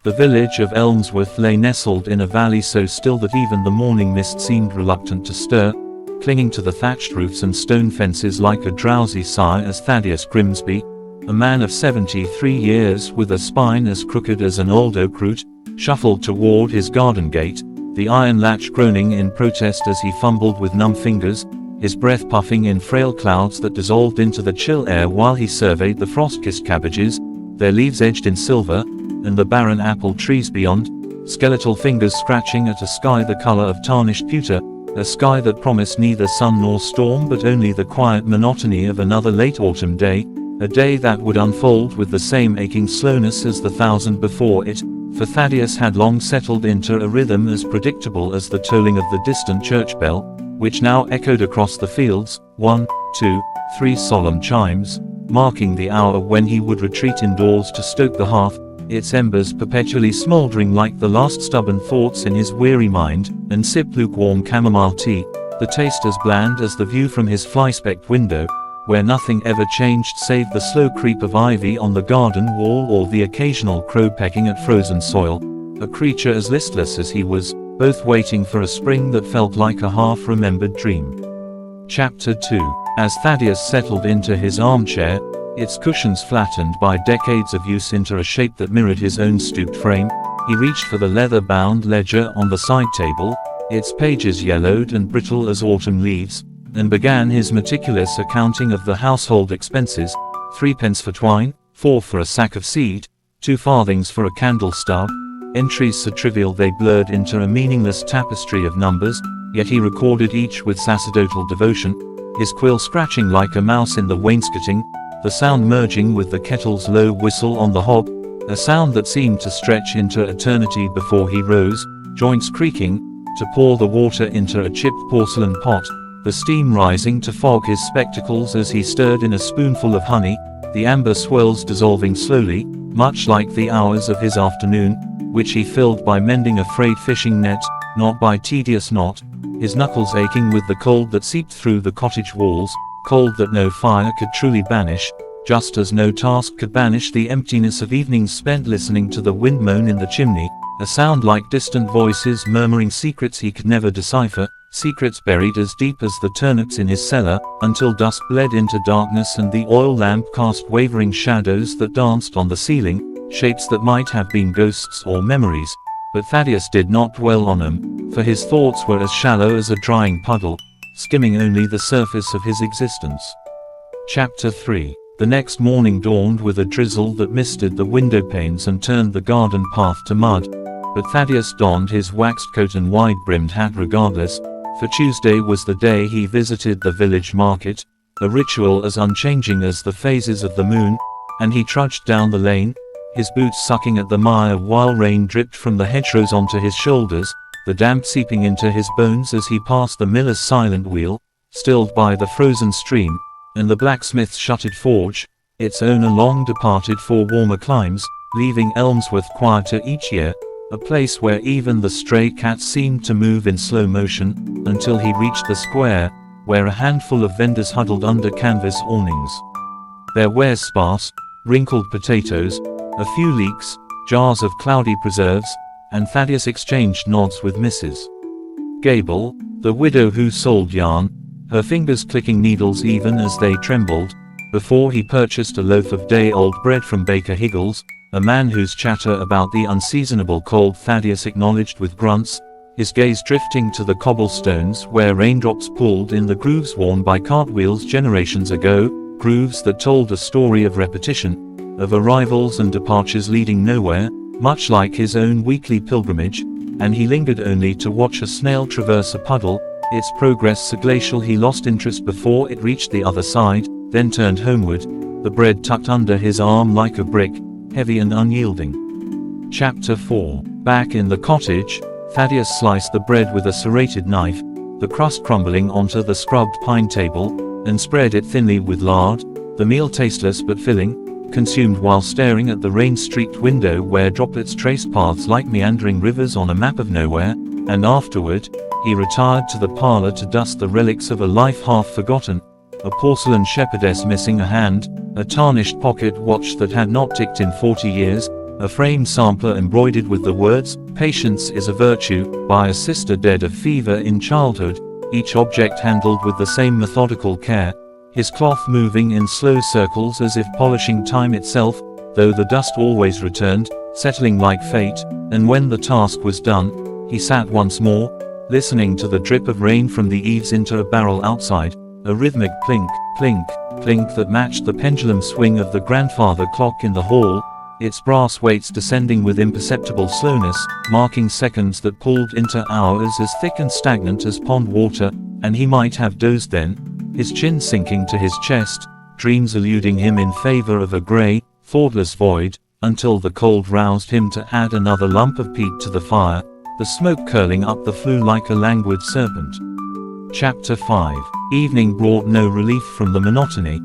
The village of Elmsworth lay nestled in a valley so still that even the morning mist seemed reluctant to stir, clinging to the thatched roofs and stone fences like a drowsy sigh as Thaddeus Grimsby, a man of 73 years with a spine as crooked as an old oak root, shuffled toward his garden gate, the iron latch groaning in protest as he fumbled with numb fingers, his breath puffing in frail clouds that dissolved into the chill air while he surveyed the frost-kissed cabbages, their leaves edged in silver, and the barren apple trees beyond, skeletal fingers scratching at a sky the color of tarnished pewter, a sky that promised neither sun nor storm but only the quiet monotony of another late autumn day, a day that would unfold with the same aching slowness as the thousand before it, for Thaddeus had long settled into a rhythm as predictable as the tolling of the distant church bell, which now echoed across the fields, 1, 2, 3 solemn chimes, marking the hour when he would retreat indoors to stoke the hearth, its embers perpetually smouldering like the last stubborn thoughts in his weary mind, and sip lukewarm chamomile tea, the taste as bland as the view from his fly-specked window, where nothing ever changed save the slow creep of ivy on the garden wall or the occasional crow pecking at frozen soil, a creature as listless as he was, both waiting for a spring that felt like a half-remembered dream. Chapter 2. As Thaddeus settled into his armchair, its cushions flattened by decades of use into a shape that mirrored his own stooped frame, he reached for the leather-bound ledger on the side table, its pages yellowed and brittle as autumn leaves, and began his meticulous accounting of the household expenses, 3p for twine, 4 for a sack of seed, 2 farthings for a candle stub, entries so trivial they blurred into a meaningless tapestry of numbers, yet he recorded each with sacerdotal devotion, his quill scratching like a mouse in the wainscoting, the sound merging with the kettle's low whistle on the hob, a sound that seemed to stretch into eternity before he rose, joints creaking, to pour the water into a chipped porcelain pot, the steam rising to fog his spectacles as he stirred in a spoonful of honey, the amber swirls dissolving slowly, much like the hours of his afternoon, which he filled by mending a frayed fishing net, not by tedious knot, his knuckles aching with the cold that seeped through the cottage walls, cold that no fire could truly banish, just as no task could banish the emptiness of evenings spent listening to the wind moan in the chimney, a sound like distant voices murmuring secrets he could never decipher, secrets buried as deep as the turnips in his cellar, until dusk bled into darkness and the oil lamp cast wavering shadows that danced on the ceiling, shapes that might have been ghosts or memories. But Thaddeus did not dwell on them, for his thoughts were as shallow as a drying puddle, skimming only the surface of his existence. Chapter 3. The next morning dawned with a drizzle that misted the window panes and turned the garden path to mud, but Thaddeus donned his waxed coat and wide-brimmed hat regardless, for Tuesday was the day he visited the village market, a ritual as unchanging as the phases of the moon, and he trudged down the lane, his boots sucking at the mire while rain dripped from the hedgerows onto his shoulders, the damp seeping into his bones as he passed the miller's silent wheel, stilled by the frozen stream, and the blacksmith's shuttered forge, its owner long departed for warmer climes, leaving Elmsworth quieter each year, a place where even the stray cats seemed to move in slow motion, until he reached the square, where a handful of vendors huddled under canvas awnings. Their wares sparse, wrinkled potatoes, a few leeks, jars of cloudy preserves, and Thaddeus exchanged nods with Mrs. Gable, the widow who sold yarn, her fingers clicking needles even as they trembled, before he purchased a loaf of day-old bread from Baker Higgles, a man whose chatter about the unseasonable cold Thaddeus acknowledged with grunts, his gaze drifting to the cobblestones where raindrops pooled in the grooves worn by cartwheels generations ago, grooves that told a story of repetition, of arrivals and departures leading nowhere, much like his own weekly pilgrimage, and he lingered only to watch a snail traverse a puddle, its progress so glacial he lost interest before it reached the other side, then turned homeward, the bread tucked under his arm like a brick, heavy and unyielding. Chapter 4. Back in the cottage, Thaddeus sliced the bread with a serrated knife, the crust crumbling onto the scrubbed pine table, and spread it thinly with lard, the meal tasteless but filling, consumed while staring at the rain-streaked window where droplets traced paths like meandering rivers on a map of nowhere, and afterward, he retired to the parlor to dust the relics of a life half forgotten, a porcelain shepherdess missing a hand, a tarnished pocket watch that had not ticked in 40 years, a framed sampler embroidered with the words, "Patience is a virtue," by a sister dead of fever in childhood, each object handled with the same methodical care, his cloth moving in slow circles as if polishing time itself, though the dust always returned, settling like fate, and when the task was done, he sat once more, listening to the drip of rain from the eaves into a barrel outside, a rhythmic plink, plink, plink that matched the pendulum swing of the grandfather clock in the hall, its brass weights descending with imperceptible slowness, marking seconds that pulled into hours as thick and stagnant as pond water, and he might have dozed then, his chin sinking to his chest, dreams eluding him in favor of a grey, thoughtless void, until the cold roused him to add another lump of peat to the fire, the smoke curling up the flue like a languid serpent. Chapter 5. Evening brought no relief from the monotony.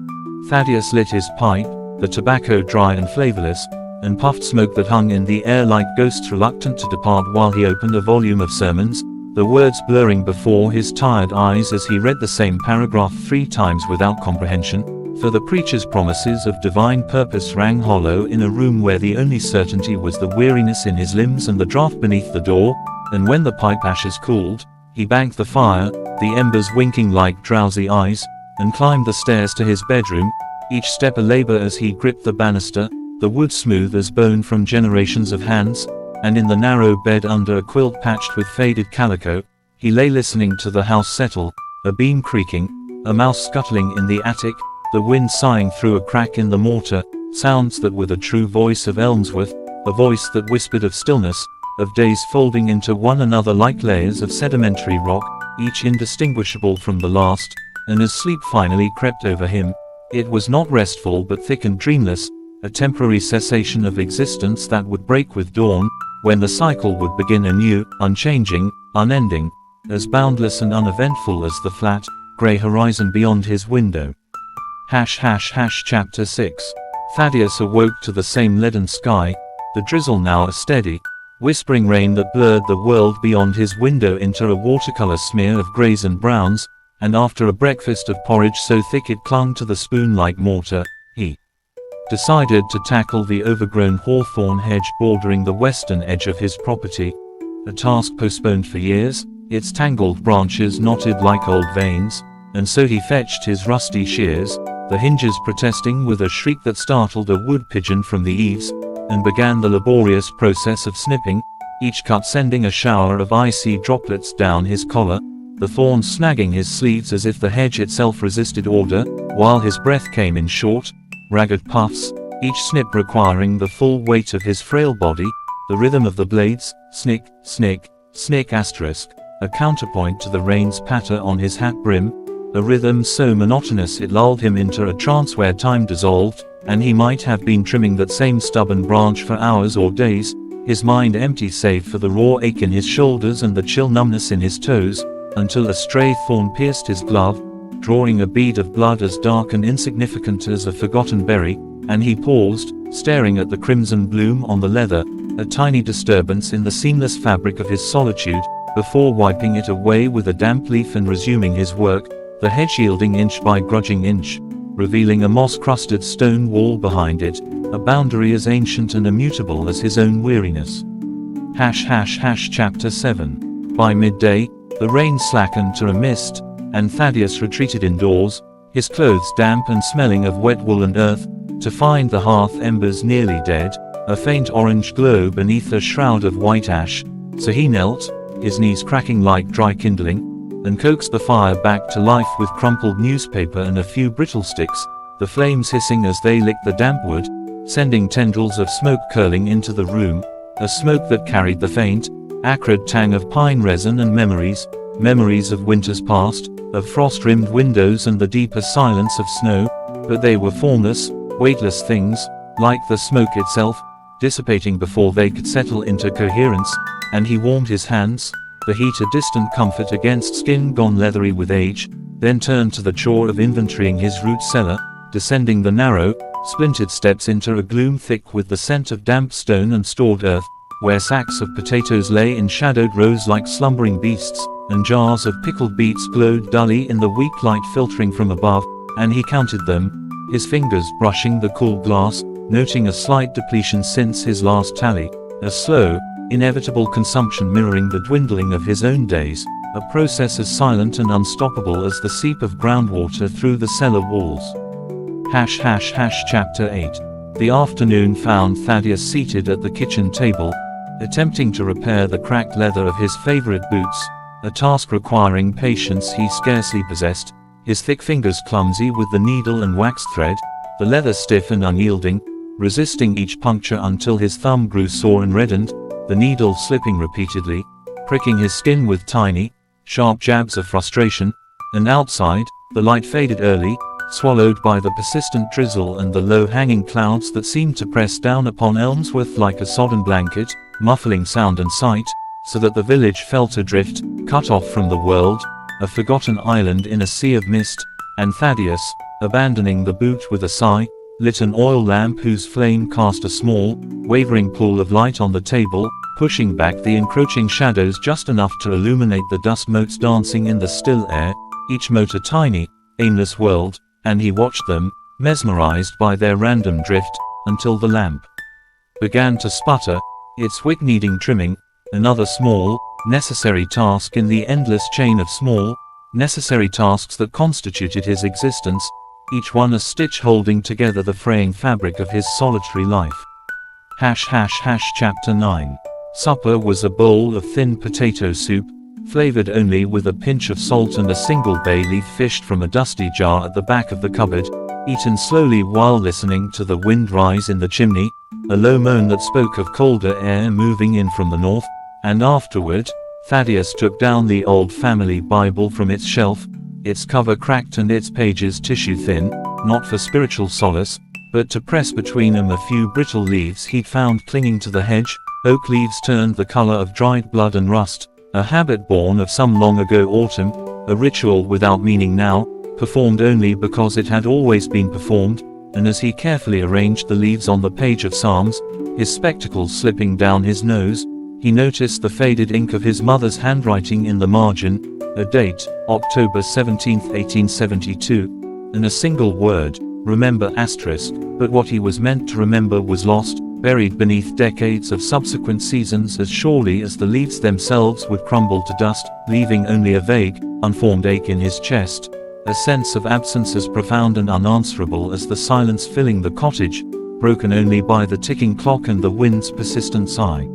Thaddeus lit his pipe, the tobacco dry and flavorless, and puffed smoke that hung in the air like ghosts reluctant to depart while he opened a volume of sermons, the words blurring before his tired eyes as he read the same paragraph 3 times without comprehension, for the preacher's promises of divine purpose rang hollow in a room where the only certainty was the weariness in his limbs and the draught beneath the door, and when the pipe ashes cooled, he banked the fire, the embers winking like drowsy eyes, and climbed the stairs to his bedroom, each step a labor as he gripped the banister, the wood smooth as bone from generations of hands, and in the narrow bed under a quilt patched with faded calico, he lay listening to the house settle, a beam creaking, a mouse scuttling in the attic, the wind sighing through a crack in the mortar, sounds that were the true voice of Elmsworth, a voice that whispered of stillness, of days folding into one another like layers of sedimentary rock, each indistinguishable from the last, and as sleep finally crept over him, it was not restful but thick and dreamless, a temporary cessation of existence that would break with dawn, when the cycle would begin anew, unchanging, unending, as boundless and uneventful as the flat, grey horizon beyond his window. Chapter 6. Thaddeus awoke to the same leaden sky, the drizzle now a steady, whispering rain that blurred the world beyond his window into a watercolor smear of greys and browns, and after a breakfast of porridge so thick it clung to the spoon like mortar, he decided to tackle the overgrown hawthorn hedge bordering the western edge of his property, a task postponed for years, its tangled branches knotted like old veins, and so he fetched his rusty shears, the hinges protesting with a shriek that startled a wood pigeon from the eaves, and began the laborious process of snipping, each cut sending a shower of icy droplets down his collar, the thorns snagging his sleeves as if the hedge itself resisted order, while his breath came in short, ragged puffs, each snip requiring the full weight of his frail body, the rhythm of the blades, snick, snick, snick asterisk, a counterpoint to the rain's patter on his hat brim, a rhythm so monotonous it lulled him into a trance where time dissolved, and he might have been trimming that same stubborn branch for hours or days, his mind empty save for the raw ache in his shoulders and the chill numbness in his toes, until a stray thorn pierced his glove, drawing a bead of blood as dark and insignificant as a forgotten berry, and he paused, staring at the crimson bloom on the leather, a tiny disturbance in the seamless fabric of his solitude, before wiping it away with a damp leaf and resuming his work, the hedge yielding inch by grudging inch, revealing a moss-crusted stone wall behind it, a boundary as ancient and immutable as his own weariness. Chapter 7. By midday, the rain slackened to a mist, and Thaddeus retreated indoors, his clothes damp and smelling of wet wool and earth, to find the hearth embers nearly dead, a faint orange glow beneath a shroud of white ash, so he knelt, his knees cracking like dry kindling, and coaxed the fire back to life with crumpled newspaper and a few brittle sticks, the flames hissing as they licked the damp wood, sending tendrils of smoke curling into the room, a smoke that carried the faint, acrid tang of pine resin and memories of winters past, of frost-rimmed windows and the deeper silence of snow, but they were formless, weightless things, like the smoke itself, dissipating before they could settle into coherence, and he warmed his hands, the heat a distant comfort against skin gone leathery with age, then turned to the chore of inventorying his root cellar, descending the narrow, splintered steps into a gloom thick with the scent of damp stone and stored earth, where sacks of potatoes lay in shadowed rows like slumbering beasts, and jars of pickled beets glowed dully in the weak light filtering from above, and he counted them, his fingers brushing the cool glass, noting a slight depletion since his last tally, a slow, inevitable consumption mirroring the dwindling of his own days, a process as silent and unstoppable as the seep of groundwater through the cellar walls. Chapter 8. The afternoon found Thaddeus seated at the kitchen table, attempting to repair the cracked leather of his favorite boots, a task requiring patience he scarcely possessed, his thick fingers clumsy with the needle and wax thread, the leather stiff and unyielding, resisting each puncture until his thumb grew sore and reddened, the needle slipping repeatedly, pricking his skin with tiny, sharp jabs of frustration, and outside, the light faded early, swallowed by the persistent drizzle and the low-hanging clouds that seemed to press down upon Elmsworth like a sodden blanket, muffling sound and sight, so that the village felt adrift, cut off from the world, a forgotten island in a sea of mist, and Thaddeus, abandoning the boot with a sigh, lit an oil lamp whose flame cast a small, wavering pool of light on the table, pushing back the encroaching shadows just enough to illuminate the dust motes dancing in the still air, each mote a tiny, aimless world, and he watched them, mesmerized by their random drift, until the lamp began to sputter, its wick needing trimming, another small, necessary task in the endless chain of small, necessary tasks that constituted his existence, each one a stitch holding together the fraying fabric of his solitary life. Chapter 9. Supper was a bowl of thin potato soup, flavored only with a pinch of salt and a single bay leaf fished from a dusty jar at the back of the cupboard, eaten slowly while listening to the wind rise in the chimney, a low moan that spoke of colder air moving in from the north, and afterward, Thaddeus took down the old family Bible from its shelf, its cover cracked and its pages tissue-thin, not for spiritual solace, but to press between them a few brittle leaves he'd found clinging to the hedge, oak leaves turned the color of dried blood and rust, a habit born of some long-ago autumn, a ritual without meaning now, performed only because it had always been performed, and as he carefully arranged the leaves on the page of Psalms, his spectacles slipping down his nose, he noticed the faded ink of his mother's handwriting in the margin, a date, October 17, 1872, and a single word, remember asterisk, but what he was meant to remember was lost, buried beneath decades of subsequent seasons as surely as the leaves themselves would crumble to dust, leaving only a vague, unformed ache in his chest, a sense of absence as profound and unanswerable as the silence filling the cottage, broken only by the ticking clock and the wind's persistent sigh.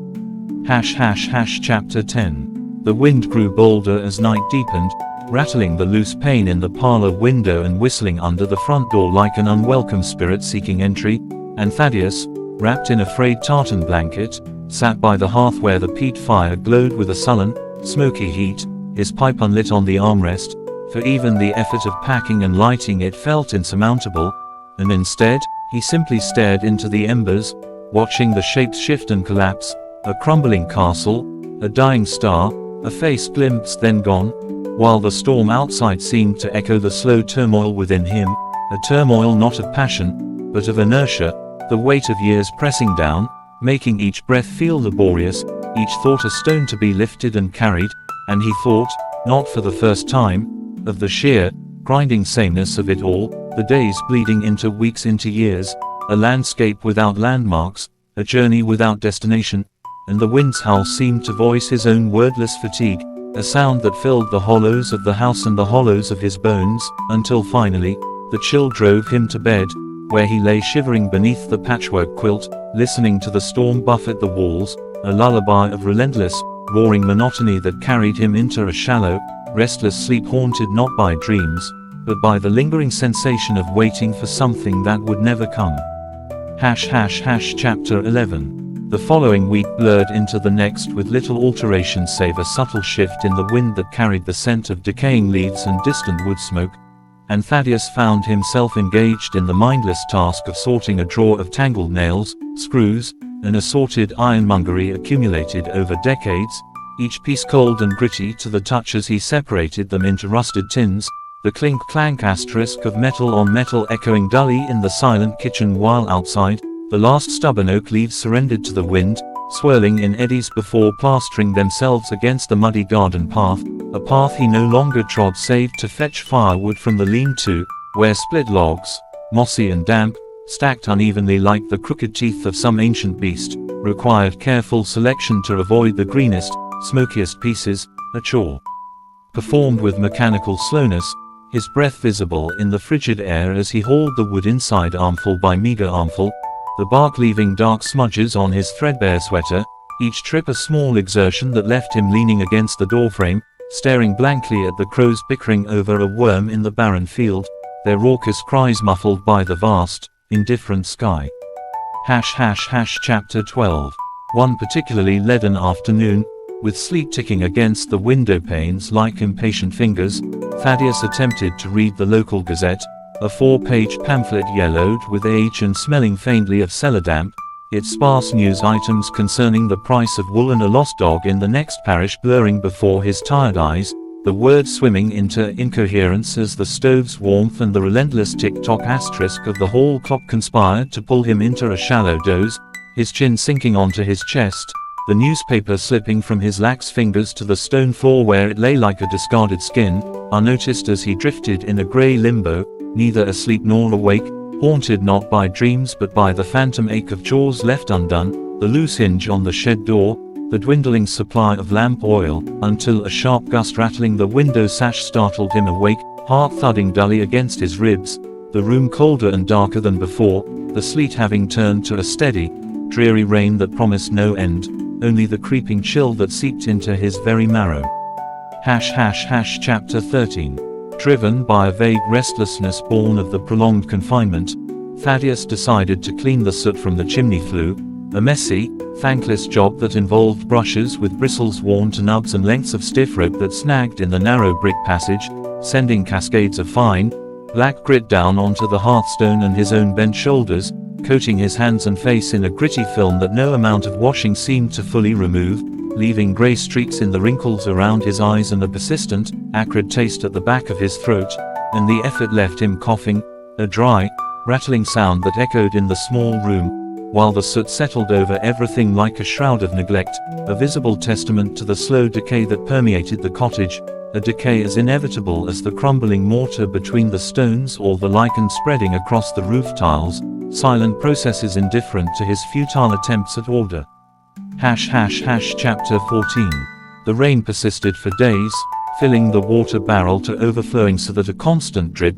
Chapter 10. The wind grew bolder as night deepened, rattling the loose pane in the parlor window and whistling under the front door like an unwelcome spirit seeking entry, and Thaddeus, wrapped in a frayed tartan blanket, sat by the hearth where the peat fire glowed with a sullen, smoky heat, his pipe unlit on the armrest, for even the effort of packing and lighting it felt insurmountable, and instead, he simply stared into the embers, watching the shapes shift and collapse, a crumbling castle, a dying star, a face glimpsed then gone, while the storm outside seemed to echo the slow turmoil within him, a turmoil not of passion, but of inertia, the weight of years pressing down, making each breath feel laborious, each thought a stone to be lifted and carried, and he thought, not for the first time, of the sheer, grinding sameness of it all, the days bleeding into weeks into years, a landscape without landmarks, a journey without destination, and the wind's howl seemed to voice his own wordless fatigue, a sound that filled the hollows of the house and the hollows of his bones, until finally, the chill drove him to bed, where he lay shivering beneath the patchwork quilt, listening to the storm buffet the walls, a lullaby of relentless, roaring monotony that carried him into a shallow, restless sleep haunted not by dreams, but by the lingering sensation of waiting for something that would never come. Chapter 11. The following week blurred into the next with little alteration save a subtle shift in the wind that carried the scent of decaying leaves and distant wood smoke, and Thaddeus found himself engaged in the mindless task of sorting a drawer of tangled nails, screws, and assorted ironmongery accumulated over decades, each piece cold and gritty to the touch as he separated them into rusted tins, the clink-clank asterisk of metal on metal echoing dully in the silent kitchen while outside, the last stubborn oak leaves surrendered to the wind, swirling in eddies before plastering themselves against the muddy garden path, a path he no longer trod save to fetch firewood from the lean-to, where split logs, mossy and damp, stacked unevenly like the crooked teeth of some ancient beast, required careful selection to avoid the greenest, smokiest pieces, a chore performed with mechanical slowness, his breath visible in the frigid air as he hauled the wood inside armful by meager armful, the bark leaving dark smudges on his threadbare sweater, each trip a small exertion that left him leaning against the doorframe, staring blankly at the crows bickering over a worm in the barren field, their raucous cries muffled by the vast, indifferent sky. Chapter 12. One particularly leaden afternoon, with sleet ticking against the window panes like impatient fingers, Thaddeus attempted to read the local gazette, a 4-page pamphlet yellowed with age and smelling faintly of cellar damp, its sparse news items concerning the price of wool and a lost dog in the next parish blurring before his tired eyes, the words swimming into incoherence as the stove's warmth and the relentless tick-tock asterisk of the hall clock conspired to pull him into a shallow doze, his chin sinking onto his chest, the newspaper slipping from his lax fingers to the stone floor where it lay like a discarded skin, unnoticed as he drifted in a grey limbo, neither asleep nor awake, haunted not by dreams but by the phantom ache of chores left undone, the loose hinge on the shed door, the dwindling supply of lamp oil, until a sharp gust rattling the window sash startled him awake, heart thudding dully against his ribs, the room colder and darker than before, the sleet having turned to a steady, dreary rain that promised no end, only the creeping chill that seeped into his very marrow. Chapter 13. Driven by a vague restlessness born of the prolonged confinement, Thaddeus decided to clean the soot from the chimney flue, a messy, thankless job that involved brushes with bristles worn to nubs and lengths of stiff rope that snagged in the narrow brick passage, sending cascades of fine, black grit down onto the hearthstone and his own bent shoulders, coating his hands and face in a gritty film that no amount of washing seemed to fully remove, leaving grey streaks in the wrinkles around his eyes and a persistent, acrid taste at the back of his throat, and the effort left him coughing, a dry, rattling sound that echoed in the small room, while the soot settled over everything like a shroud of neglect, a visible testament to the slow decay that permeated the cottage, a decay as inevitable as the crumbling mortar between the stones or the lichen spreading across the roof tiles, silent processes indifferent to his futile attempts at order. Chapter 14. The rain persisted for days, filling the water barrel to overflowing so that a constant drip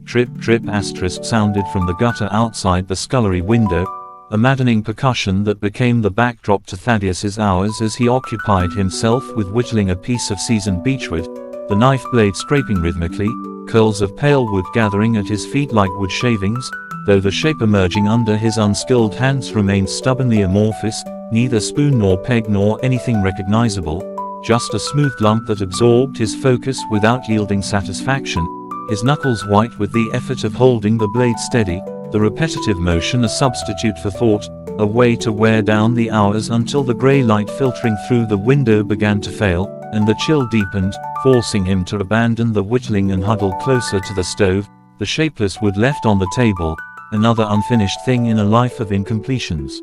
asterisk sounded from the gutter outside the scullery window, a maddening percussion that became the backdrop to Thaddeus's hours as he occupied himself with whittling a piece of seasoned beechwood, the knife blade scraping rhythmically, curls of pale wood gathering at his feet like wood shavings, though the shape emerging under his unskilled hands remained stubbornly amorphous, neither spoon nor peg nor anything recognizable, just a smooth lump that absorbed his focus without yielding satisfaction, his knuckles white with the effort of holding the blade steady, the repetitive motion a substitute for thought, a way to wear down the hours until the grey light filtering through the window began to fail, and the chill deepened, forcing him to abandon the whittling and huddle closer to the stove, the shapeless wood left on the table, another unfinished thing in a life of incompletions.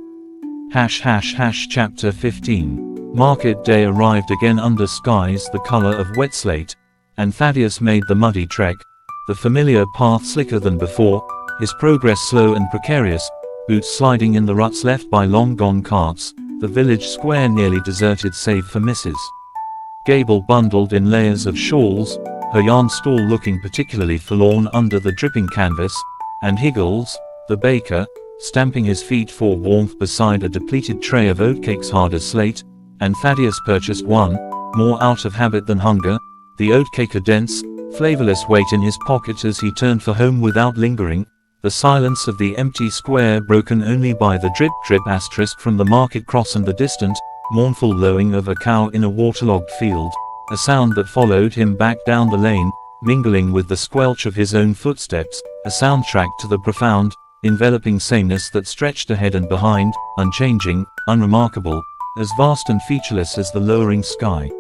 Chapter 15. Market day arrived again under skies the color of wet slate, and Thaddeus made the muddy trek, the familiar path slicker than before, his progress slow and precarious, boots sliding in the ruts left by long-gone carts, the village square nearly deserted save for Mrs. Gable bundled in layers of shawls, her yarn stall looking particularly forlorn under the dripping canvas, and Higgles, the baker, stamping his feet for warmth beside a depleted tray of oatcakes hard as slate, and Thaddeus purchased one, more out of habit than hunger, the oatcake a dense, flavorless weight in his pocket as he turned for home without lingering, the silence of the empty square broken only by the drip asterisk from the market cross and the distant, mournful lowing of a cow in a waterlogged field, a sound that followed him back down the lane, mingling with the squelch of his own footsteps, a soundtrack to the profound, enveloping sameness that stretched ahead and behind, unchanging, unremarkable, as vast and featureless as the lowering sky.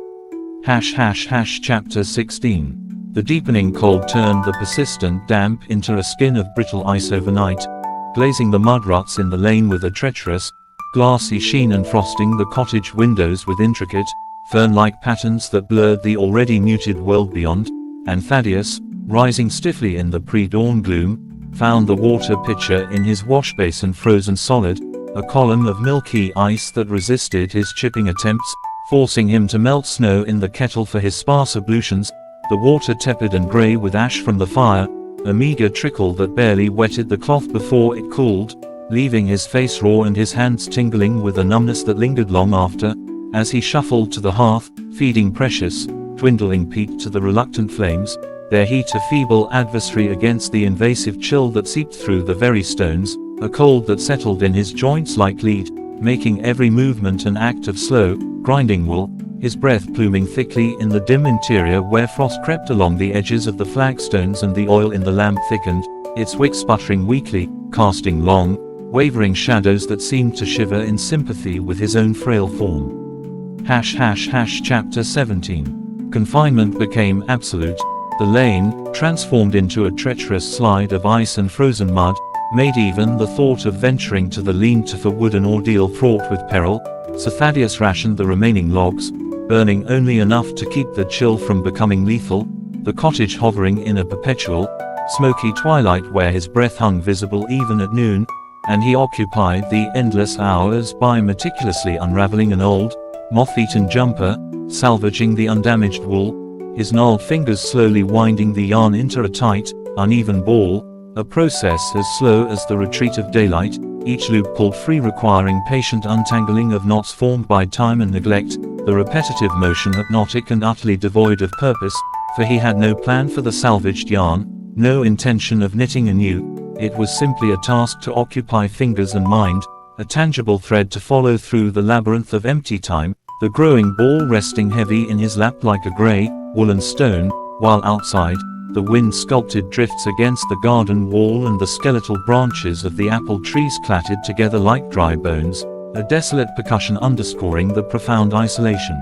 Chapter 16. The deepening cold turned the persistent damp into a skin of brittle ice overnight, glazing the mud ruts in the lane with a treacherous, glassy sheen and frosting the cottage windows with intricate, fern-like patterns that blurred the already muted world beyond, and Thaddeus, rising stiffly in the pre-dawn gloom, found the water pitcher in his washbasin frozen solid, a column of milky ice that resisted his chipping attempts, forcing him to melt snow in the kettle for his sparse ablutions, the water tepid and grey with ash from the fire, a meagre trickle that barely wetted the cloth before it cooled, leaving his face raw and his hands tingling with a numbness that lingered long after, as he shuffled to the hearth, feeding precious, dwindling peat to the reluctant flames, their heat a feeble adversary against the invasive chill that seeped through the very stones, a cold that settled in his joints like lead, making every movement an act of slow, grinding wool, his breath pluming thickly in the dim interior where frost crept along the edges of the flagstones and the oil in the lamp thickened, its wick sputtering weakly, casting long, wavering shadows that seemed to shiver in sympathy with his own frail form. Chapter 17. Confinement became absolute. The lane, transformed into a treacherous slide of ice and frozen mud, made even the thought of venturing to the lean-to for wood an ordeal fraught with peril, so Thaddeus rationed the remaining logs, burning only enough to keep the chill from becoming lethal, the cottage hovering in a perpetual, smoky twilight where his breath hung visible even at noon, and he occupied the endless hours by meticulously unraveling an old, moth-eaten jumper, salvaging the undamaged wool, his gnarled fingers slowly winding the yarn into a tight, uneven ball, a process as slow as the retreat of daylight, each loop pulled free requiring patient untangling of knots formed by time and neglect, the repetitive motion hypnotic and utterly devoid of purpose, for he had no plan for the salvaged yarn, no intention of knitting anew, it was simply a task to occupy fingers and mind, a tangible thread to follow through the labyrinth of empty time, the growing ball resting heavy in his lap like a grey, woolen stone, while outside, the wind sculpted drifts against the garden wall and the skeletal branches of the apple trees clattered together like dry bones, a desolate percussion underscoring the profound isolation.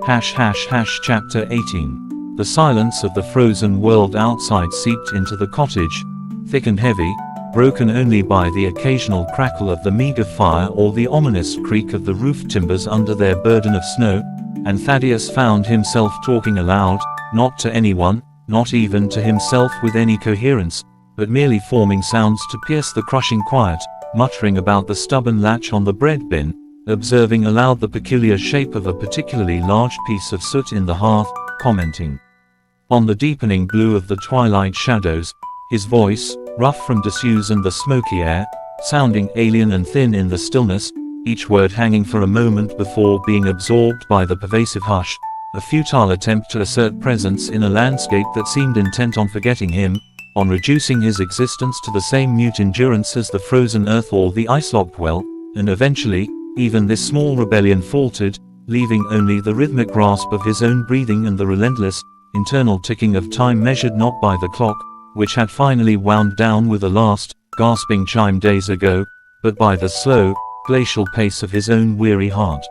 Chapter 18. The silence of the frozen world outside seeped into the cottage, thick and heavy, broken only by the occasional crackle of the meagre fire or the ominous creak of the roof timbers under their burden of snow, and Thaddeus found himself talking aloud, not to anyone, not even to himself with any coherence, but merely forming sounds to pierce the crushing quiet, muttering about the stubborn latch on the bread bin, observing aloud the peculiar shape of a particularly large piece of soot in the hearth, commenting on the deepening blue of the twilight shadows, his voice, rough from disuse and the smoky air, sounding alien and thin in the stillness, each word hanging for a moment before being absorbed by the pervasive hush, a futile attempt to assert presence in a landscape that seemed intent on forgetting him, on reducing his existence to the same mute endurance as the frozen earth or the ice-locked well, and eventually, even this small rebellion faltered, leaving only the rhythmic grasp of his own breathing and the relentless, internal ticking of time measured not by the clock, which had finally wound down with a last, gasping chime days ago, but by the slow, glacial pace of his own weary heart.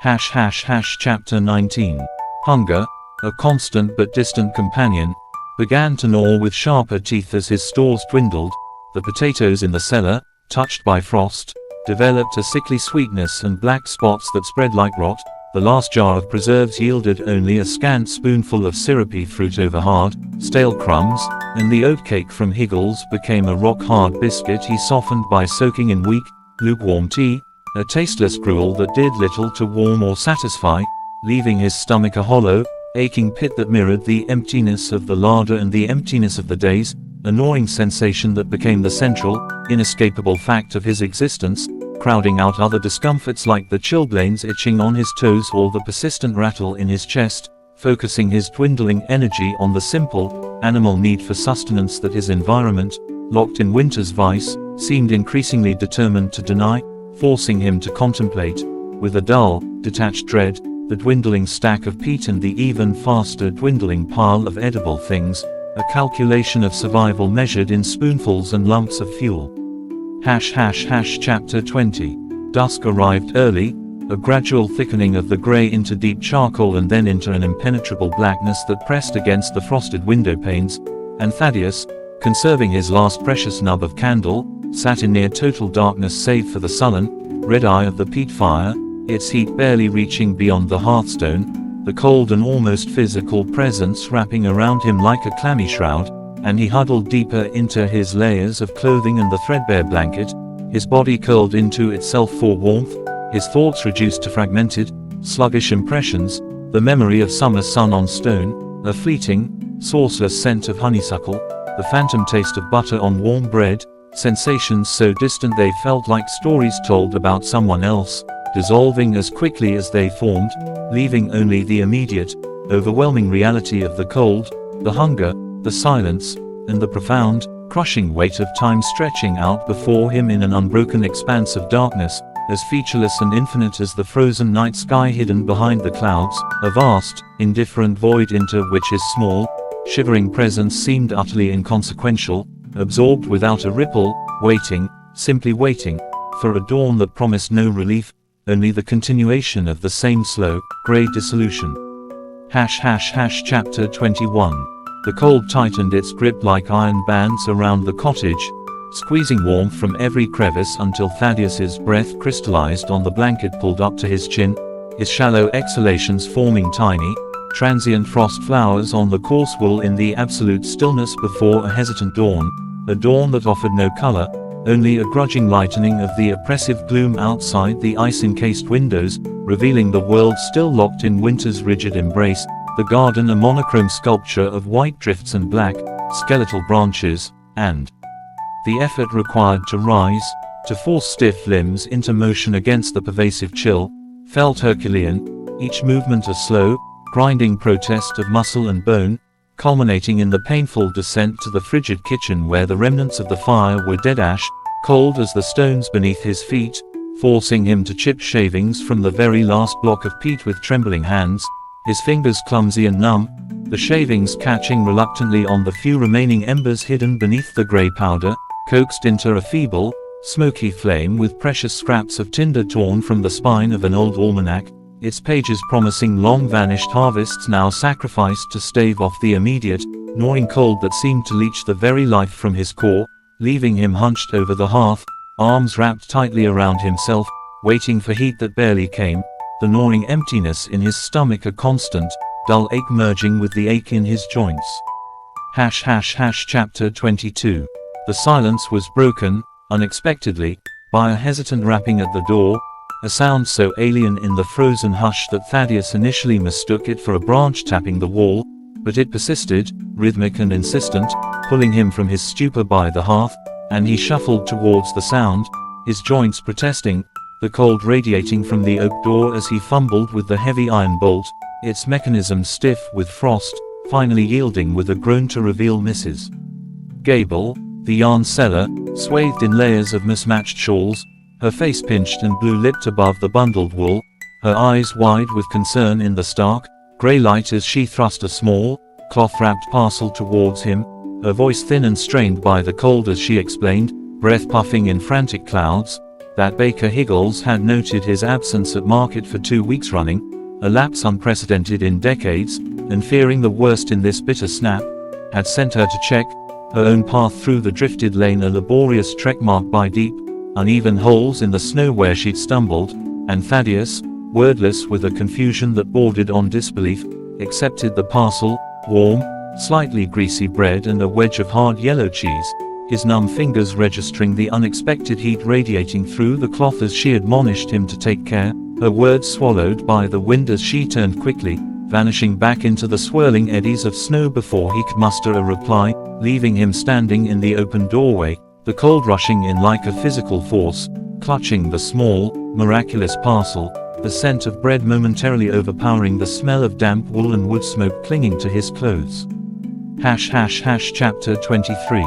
Chapter 19. Hunger, a constant but distant companion, began to gnaw with sharper teeth as his stores dwindled, the potatoes in the cellar, touched by frost, developed a sickly sweetness and black spots that spread like rot, the last jar of preserves yielded only a scant spoonful of syrupy fruit over hard, stale crumbs, and the oatcake from Higgles became a rock-hard biscuit he softened by soaking in weak, lukewarm tea, a tasteless gruel that did little to warm or satisfy, leaving his stomach a hollow, aching pit that mirrored the emptiness of the larder and the emptiness of the days, a gnawing sensation that became the central, inescapable fact of his existence, crowding out other discomforts like the chilblains itching on his toes or the persistent rattle in his chest, focusing his dwindling energy on the simple, animal need for sustenance that his environment, locked in winter's vice, seemed increasingly determined to deny, forcing him to contemplate, with a dull, detached dread, the dwindling stack of peat and the even faster dwindling pile of edible things, a calculation of survival measured in spoonfuls and lumps of fuel. Chapter 20. Dusk arrived early, a gradual thickening of the grey into deep charcoal and then into an impenetrable blackness that pressed against the frosted window panes, and Thaddeus, conserving his last precious nub of candle, sat in near total darkness save for the sullen, red eye of the peat fire, its heat barely reaching beyond the hearthstone, the cold and almost physical presence wrapping around him like a clammy shroud, and he huddled deeper into his layers of clothing and the threadbare blanket, his body curled into itself for warmth, his thoughts reduced to fragmented, sluggish impressions, the memory of summer sun on stone, a fleeting, sourceless scent of honeysuckle, the phantom taste of butter on warm bread, sensations so distant they felt like stories told about someone else, dissolving as quickly as they formed, leaving only the immediate, overwhelming reality of the cold, the hunger, the silence, and the profound, crushing weight of time stretching out before him in an unbroken expanse of darkness, as featureless and infinite as the frozen night sky hidden behind the clouds, a vast, indifferent void into which his small, shivering presence seemed utterly inconsequential, absorbed without a ripple, waiting, simply waiting, for a dawn that promised no relief, only the continuation of the same slow, grey dissolution. Chapter 21. The cold tightened its grip like iron bands around the cottage, squeezing warmth from every crevice until Thaddeus's breath crystallized on the blanket pulled up to his chin, his shallow exhalations forming tiny, transient frost flowers on the coarse wool in the absolute stillness before a hesitant dawn, a dawn that offered no color, only a grudging lightening of the oppressive gloom outside the ice-encased windows, revealing the world still locked in winter's rigid embrace, the garden a monochrome sculpture of white drifts and black, skeletal branches, and the effort required to rise, to force stiff limbs into motion against the pervasive chill, felt Herculean, each movement a slow, grinding protest of muscle and bone, culminating in the painful descent to the frigid kitchen where the remnants of the fire were dead ash, cold as the stones beneath his feet, forcing him to chip shavings from the very last block of peat with trembling hands, his fingers clumsy and numb, the shavings catching reluctantly on the few remaining embers hidden beneath the grey powder, coaxed into a feeble, smoky flame with precious scraps of tinder torn from the spine of an old almanac, its pages promising long-vanished harvests now sacrificed to stave off the immediate, gnawing cold that seemed to leach the very life from his core, leaving him hunched over the hearth, arms wrapped tightly around himself, waiting for heat that barely came, the gnawing emptiness in his stomach a constant, dull ache merging with the ache in his joints. Chapter 22. The silence was broken, unexpectedly, by a hesitant rapping at the door, a sound so alien in the frozen hush that Thaddeus initially mistook it for a branch tapping the wall, but it persisted, rhythmic and insistent, pulling him from his stupor by the hearth, and he shuffled towards the sound, his joints protesting, the cold radiating from the oak door as he fumbled with the heavy iron bolt, its mechanism stiff with frost, finally yielding with a groan to reveal Mrs. Gable, the yarn seller, swathed in layers of mismatched shawls, her face pinched and blue-lipped above the bundled wool, her eyes wide with concern in the stark, grey light as she thrust a small, cloth-wrapped parcel towards him, her voice thin and strained by the cold as she explained, breath puffing in frantic clouds, that Baker Higgles had noted his absence at market for 2 weeks running, a lapse unprecedented in decades, and fearing the worst in this bitter snap, had sent her to check her own path through the drifted lane, a laborious trek marked by deep, uneven holes in the snow where she'd stumbled, and Thaddeus, wordless with a confusion that bordered on disbelief, accepted the parcel, warm, slightly greasy bread and a wedge of hard yellow cheese, his numb fingers registering the unexpected heat radiating through the cloth as she admonished him to take care, her words swallowed by the wind as she turned quickly, vanishing back into the swirling eddies of snow before he could muster a reply, leaving him standing in the open doorway, the cold rushing in like a physical force, clutching the small, miraculous parcel, the scent of bread momentarily overpowering the smell of damp wool and wood smoke clinging to his clothes. Chapter 23.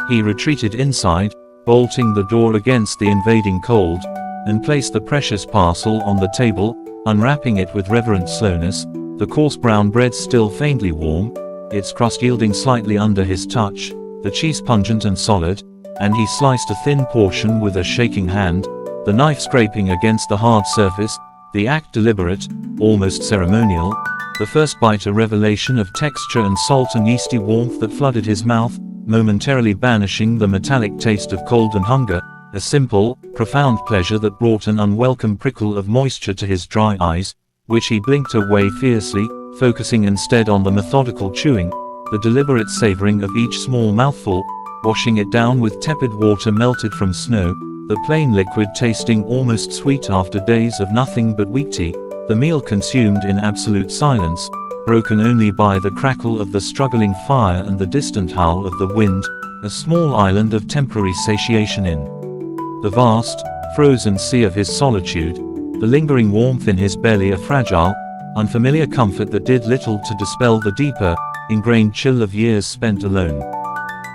He retreated inside, bolting the door against the invading cold, and placed the precious parcel on the table, unwrapping it with reverent slowness, the coarse brown bread still faintly warm, its crust yielding slightly under his touch, the cheese pungent and solid, and he sliced a thin portion with a shaking hand, the knife scraping against the hard surface, the act deliberate, almost ceremonial, the first bite a revelation of texture and salt and yeasty warmth that flooded his mouth, momentarily banishing the metallic taste of cold and hunger, a simple, profound pleasure that brought an unwelcome prickle of moisture to his dry eyes, which he blinked away fiercely, focusing instead on the methodical chewing, the deliberate savoring of each small mouthful, washing it down with tepid water melted from snow, the plain liquid tasting almost sweet after days of nothing but weak tea, the meal consumed in absolute silence, broken only by the crackle of the struggling fire and the distant howl of the wind, a small island of temporary satiation in the vast, frozen sea of his solitude, the lingering warmth in his belly a fragile, unfamiliar comfort that did little to dispel the deeper, ingrained chill of years spent alone.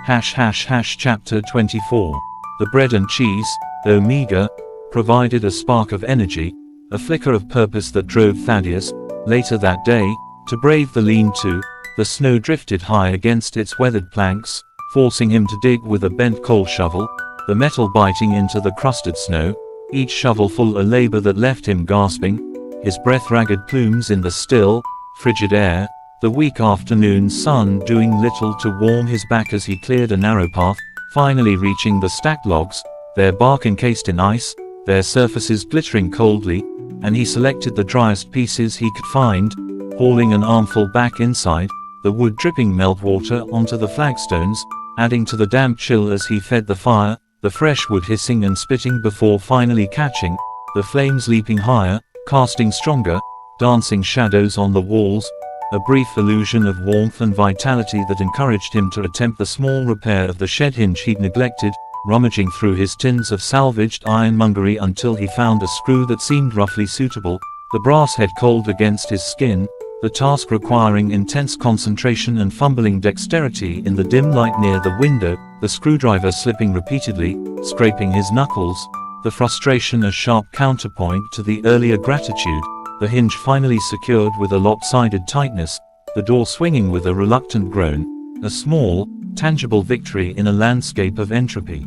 Chapter 24. The bread and cheese, though meager, provided a spark of energy, a flicker of purpose that drove Thaddeus, later that day, to brave the lean-to. The snow drifted high against its weathered planks, forcing him to dig with a bent coal shovel, the metal biting into the crusted snow, each shovelful a labor that left him gasping, his breath ragged plumes in the still, frigid air, the weak afternoon sun doing little to warm his back as he cleared a narrow path, finally reaching the stacked logs, their bark encased in ice, their surfaces glittering coldly, and he selected the driest pieces he could find, hauling an armful back inside, the wood dripping meltwater onto the flagstones, adding to the damp chill as he fed the fire, the fresh wood hissing and spitting before finally catching, the flames leaping higher, casting stronger, dancing shadows on the walls, a brief illusion of warmth and vitality that encouraged him to attempt the small repair of the shed hinge he'd neglected, rummaging through his tins of salvaged ironmongery until he found a screw that seemed roughly suitable, the brass head cold against his skin, the task requiring intense concentration and fumbling dexterity in the dim light near the window, the screwdriver slipping repeatedly, scraping his knuckles, the frustration a sharp counterpoint to the earlier gratitude, the hinge finally secured with a lopsided tightness, the door swinging with a reluctant groan, a small, tangible victory in a landscape of entropy.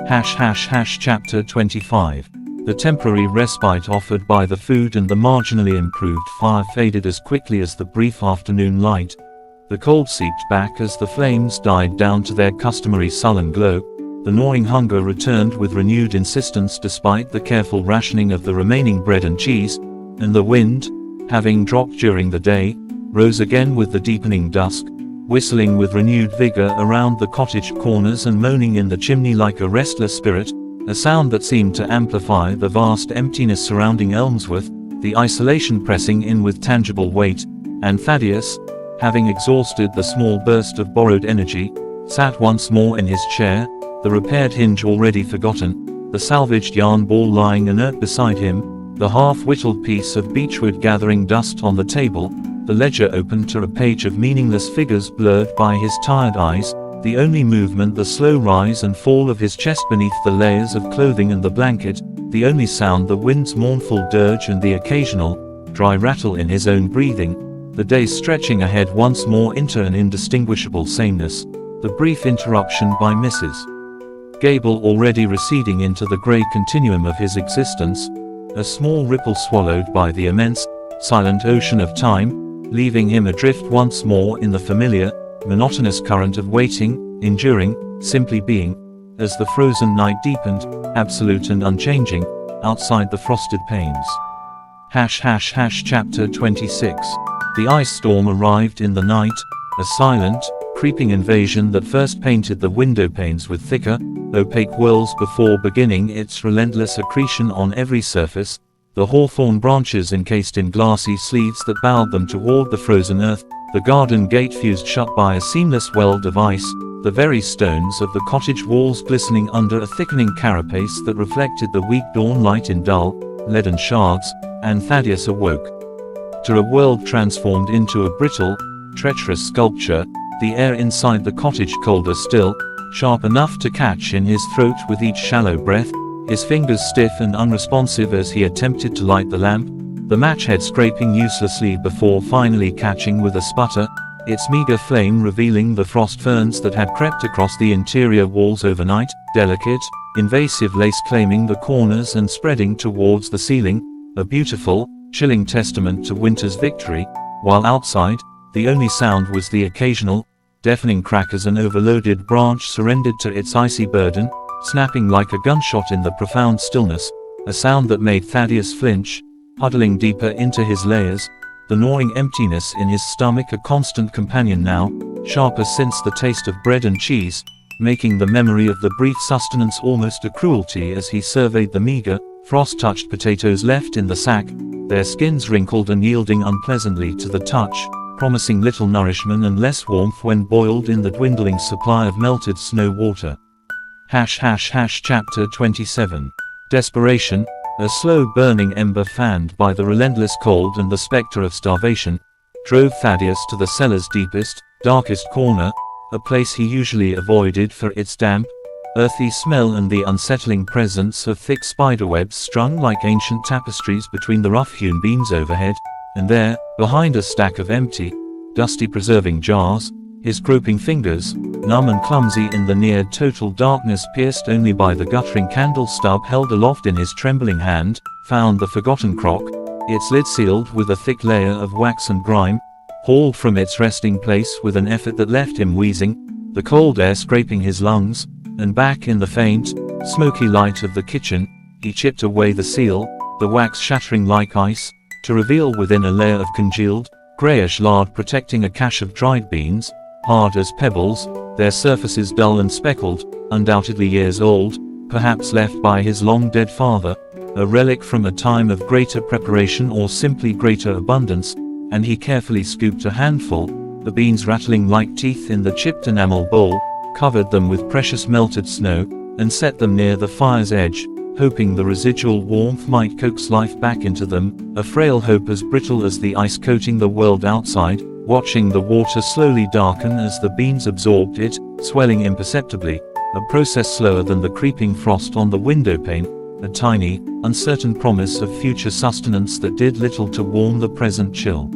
Chapter 25. The temporary respite offered by the food and the marginally improved fire faded as quickly as the brief afternoon light. The cold seeped back as the flames died down to their customary sullen glow. The gnawing hunger returned with renewed insistence despite the careful rationing of the remaining bread and cheese, and the wind, having dropped during the day, rose again with the deepening dusk, whistling with renewed vigor around the cottage corners and moaning in the chimney like a restless spirit, a sound that seemed to amplify the vast emptiness surrounding Elmsworth, the isolation pressing in with tangible weight, and Thaddeus, having exhausted the small burst of borrowed energy, sat once more in his chair, the repaired hinge already forgotten, the salvaged yarn ball lying inert beside him, the half-whittled piece of beechwood gathering dust on the table, the ledger open to a page of meaningless figures blurred by his tired eyes, the only movement the slow rise and fall of his chest beneath the layers of clothing and the blanket, the only sound the wind's mournful dirge and the occasional, dry rattle in his own breathing, the day stretching ahead once more into an indistinguishable sameness, the brief interruption by Mrs. Gable already receding into the grey continuum of his existence, a small ripple swallowed by the immense, silent ocean of time, leaving him adrift once more in the familiar, monotonous current of waiting, enduring, simply being, as the frozen night deepened, absolute and unchanging, outside the frosted panes. Chapter 26. The ice storm arrived in the night, a silent, creeping invasion that first painted the window panes with thicker, opaque whirls before beginning its relentless accretion on every surface, the hawthorn branches encased in glassy sleeves that bowed them toward the frozen earth, the garden gate fused shut by a seamless weld of ice, the very stones of the cottage walls glistening under a thickening carapace that reflected the weak dawn light in dull, leaden shards, and Thaddeus awoke to a world transformed into a brittle, treacherous sculpture, the air inside the cottage colder still, sharp enough to catch in his throat with each shallow breath, his fingers stiff and unresponsive as he attempted to light the lamp, the match head scraping uselessly before finally catching with a sputter, its meager flame revealing the frost ferns that had crept across the interior walls overnight, delicate, invasive lace claiming the corners and spreading towards the ceiling, a beautiful, chilling testament to winter's victory, while outside, the only sound was the occasional, deafening crack as an overloaded branch surrendered to its icy burden, snapping like a gunshot in the profound stillness, a sound that made Thaddeus flinch, huddling deeper into his layers, the gnawing emptiness in his stomach a constant companion now, sharper since the taste of bread and cheese, making the memory of the brief sustenance almost a cruelty as he surveyed the meager, frost-touched potatoes left in the sack, their skins wrinkled and yielding unpleasantly to the touch, promising little nourishment and less warmth when boiled in the dwindling supply of melted snow water. Chapter 27. Desperation, a slow-burning ember fanned by the relentless cold and the spectre of starvation, drove Thaddeus to the cellar's deepest, darkest corner, a place he usually avoided for its damp, earthy smell and the unsettling presence of thick spiderwebs strung like ancient tapestries between the rough-hewn beams overhead, and there, behind a stack of empty, dusty preserving jars, his groping fingers, numb and clumsy in the near-total darkness pierced only by the guttering candle stub held aloft in his trembling hand, found the forgotten crock, its lid sealed with a thick layer of wax and grime, hauled from its resting place with an effort that left him wheezing, the cold air scraping his lungs, and back in the faint, smoky light of the kitchen, he chipped away the seal, the wax shattering like ice, to reveal within a layer of congealed, greyish lard protecting a cache of dried beans, hard as pebbles, their surfaces dull and speckled, undoubtedly years old, perhaps left by his long-dead father, a relic from a time of greater preparation or simply greater abundance, and he carefully scooped a handful, the beans rattling like teeth in the chipped enamel bowl, covered them with precious melted snow, and set them near the fire's edge, hoping the residual warmth might coax life back into them, a frail hope as brittle as the ice coating the world outside, watching the water slowly darken as the beans absorbed it, swelling imperceptibly, a process slower than the creeping frost on the windowpane, a tiny, uncertain promise of future sustenance that did little to warm the present chill.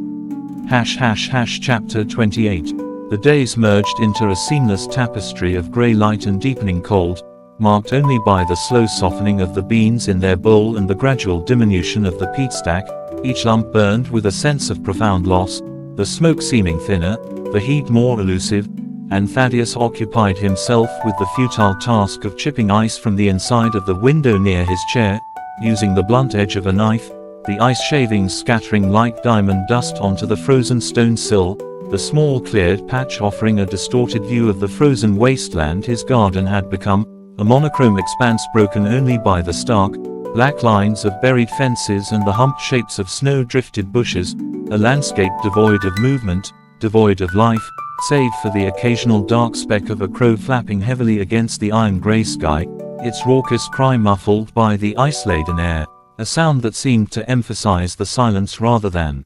Chapter 28. The days merged into a seamless tapestry of grey light and deepening cold, marked only by the slow softening of the beans in their bowl and the gradual diminution of the peat stack, each lump burned with a sense of profound loss, the smoke seeming thinner, the heat more elusive, and Thaddeus occupied himself with the futile task of chipping ice from the inside of the window near his chair, using the blunt edge of a knife, the ice shavings scattering like diamond dust onto the frozen stone sill, the small cleared patch offering a distorted view of the frozen wasteland his garden had become, a monochrome expanse broken only by the stark, black lines of buried fences and the humped shapes of snow-drifted bushes, a landscape devoid of movement, devoid of life, save for the occasional dark speck of a crow flapping heavily against the iron-grey sky, its raucous cry muffled by the ice-laden air, a sound that seemed to emphasize the silence rather than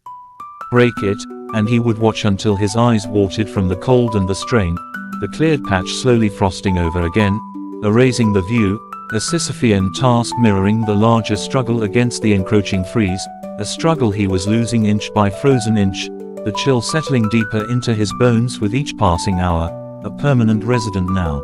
break it, and he would watch until his eyes watered from the cold and the strain, the cleared patch slowly frosting over again, erasing the view, a Sisyphean task mirroring the larger struggle against the encroaching freeze, a struggle he was losing inch by frozen inch, the chill settling deeper into his bones with each passing hour, a permanent resident now.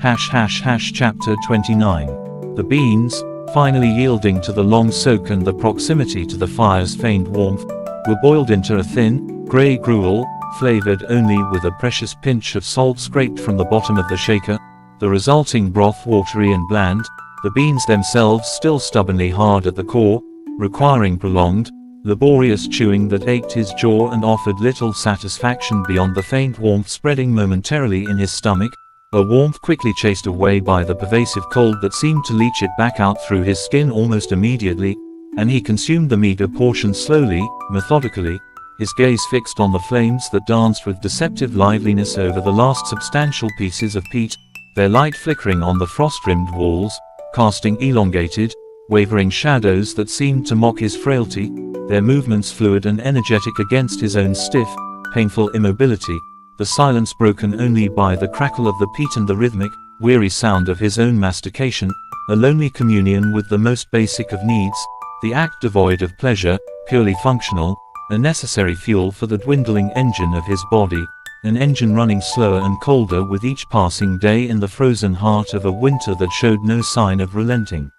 Chapter 29. The beans, finally yielding to the long soak and the proximity to the fire's faint warmth, were boiled into a thin, grey gruel, flavored only with a precious pinch of salt scraped from the bottom of the shaker, the resulting broth watery and bland, the beans themselves still stubbornly hard at the core, requiring prolonged, laborious chewing that ached his jaw and offered little satisfaction beyond the faint warmth spreading momentarily in his stomach, a warmth quickly chased away by the pervasive cold that seemed to leach it back out through his skin almost immediately, and he consumed the meager portion slowly, methodically, his gaze fixed on the flames that danced with deceptive liveliness over the last substantial pieces of peat, their light flickering on the frost-rimmed walls, casting elongated, wavering shadows that seemed to mock his frailty, their movements fluid and energetic against his own stiff, painful immobility, the silence broken only by the crackle of the peat and the rhythmic, weary sound of his own mastication, a lonely communion with the most basic of needs, the act devoid of pleasure, purely functional, a necessary fuel for the dwindling engine of his body, an engine running slower and colder with each passing day in the frozen heart of a winter that showed no sign of relenting.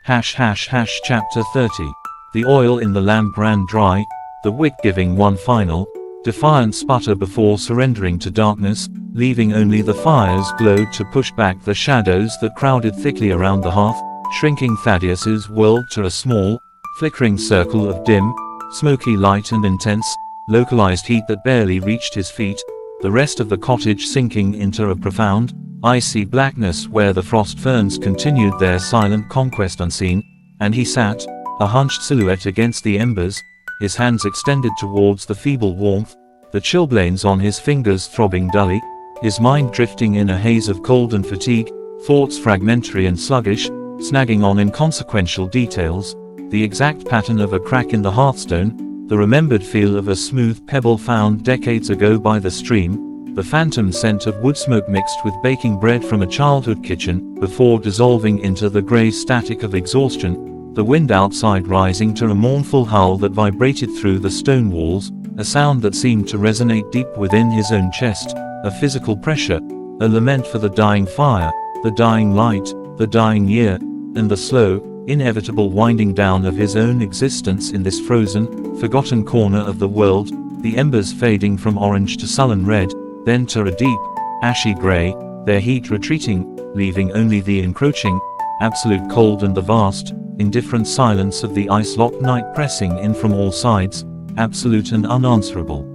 Chapter 30. The oil in the lamp ran dry, the wick giving one final, defiant sputter before surrendering to darkness, leaving only the fire's glow to push back the shadows that crowded thickly around the hearth, shrinking Thaddeus's world to a small, flickering circle of dim, smoky light and intense, localized heat that barely reached his feet, the rest of the cottage sinking into a profound, icy blackness where the frost ferns continued their silent conquest unseen, and he sat, a hunched silhouette against the embers, his hands extended towards the feeble warmth, the chilblains on his fingers throbbing dully, his mind drifting in a haze of cold and fatigue, thoughts fragmentary and sluggish, snagging on inconsequential details, the exact pattern of a crack in the hearthstone, the remembered feel of a smooth pebble found decades ago by the stream, the phantom scent of wood smoke mixed with baking bread from a childhood kitchen, before dissolving into the grey static of exhaustion, the wind outside rising to a mournful howl that vibrated through the stone walls, a sound that seemed to resonate deep within his own chest, a physical pressure, a lament for the dying fire, the dying light, the dying year, and the slow, inevitable winding down of his own existence in this frozen, forgotten corner of the world, the embers fading from orange to sullen red, then to a deep, ashy grey, their heat retreating, leaving only the encroaching, absolute cold and the vast, indifferent silence of the ice-locked night pressing in from all sides, absolute and unanswerable.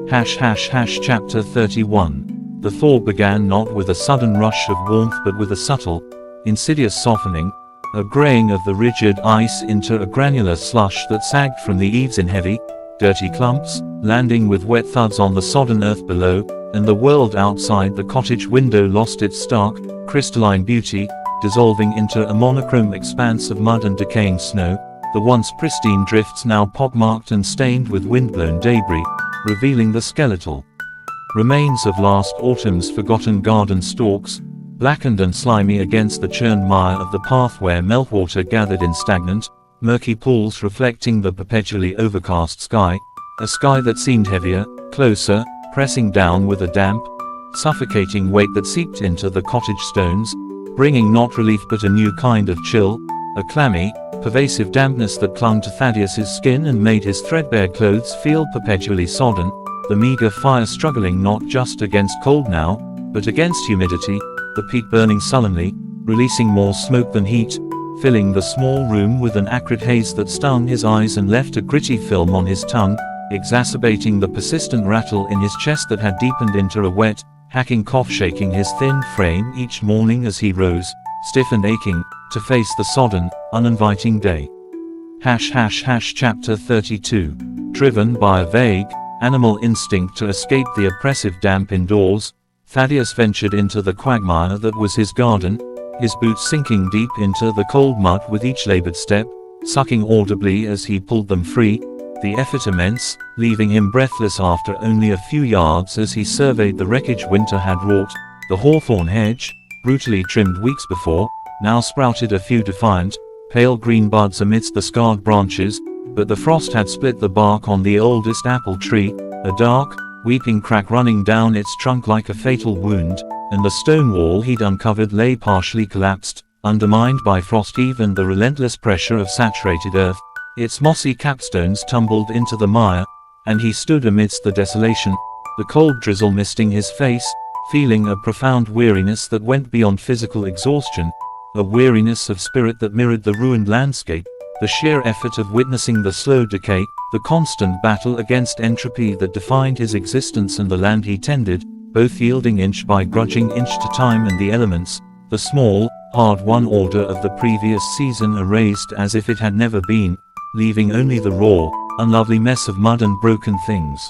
Chapter 31. The thaw began not with a sudden rush of warmth but with a subtle, insidious softening, a greying of the rigid ice into a granular slush that sagged from the eaves in heavy, dirty clumps, landing with wet thuds on the sodden earth below, and the world outside the cottage window lost its stark, crystalline beauty, dissolving into a monochrome expanse of mud and decaying snow, the once pristine drifts now pockmarked and stained with windblown debris, revealing the skeletal remains of last autumn's forgotten garden stalks, blackened and slimy against the churned mire of the path where meltwater gathered in stagnant, murky pools reflecting the perpetually overcast sky, a sky that seemed heavier, closer, pressing down with a damp, suffocating weight that seeped into the cottage stones, bringing not relief but a new kind of chill, a clammy, pervasive dampness that clung to Thaddeus's skin and made his threadbare clothes feel perpetually sodden, the meager fire struggling not just against cold now, but against humidity, the peat burning sullenly, releasing more smoke than heat, filling the small room with an acrid haze that stung his eyes and left a gritty film on his tongue, exacerbating the persistent rattle in his chest that had deepened into a wet, hacking cough shaking his thin frame each morning as he rose, stiff and aching, to face the sodden, uninviting day. Chapter 32. Driven by a vague, animal instinct to escape the oppressive damp indoors, Thaddeus ventured into the quagmire that was his garden, his boots sinking deep into the cold mud with each labored step, sucking audibly as he pulled them free, the effort immense, leaving him breathless after only a few yards as he surveyed the wreckage winter had wrought. The hawthorn hedge, brutally trimmed weeks before, now sprouted a few defiant, pale green buds amidst the scarred branches, but the frost had split the bark on the oldest apple tree, a dark, weeping crack running down its trunk like a fatal wound, and the stone wall he'd uncovered lay partially collapsed, undermined by frost even the relentless pressure of saturated earth. Its mossy capstones tumbled into the mire, and he stood amidst the desolation, the cold drizzle misting his face, feeling a profound weariness that went beyond physical exhaustion, a weariness of spirit that mirrored the ruined landscape, the sheer effort of witnessing the slow decay, the constant battle against entropy that defined his existence and the land he tended, both yielding inch by grudging inch to time and the elements, the small, hard-won order of the previous season erased as if it had never been, leaving only the raw, unlovely mess of mud and broken things.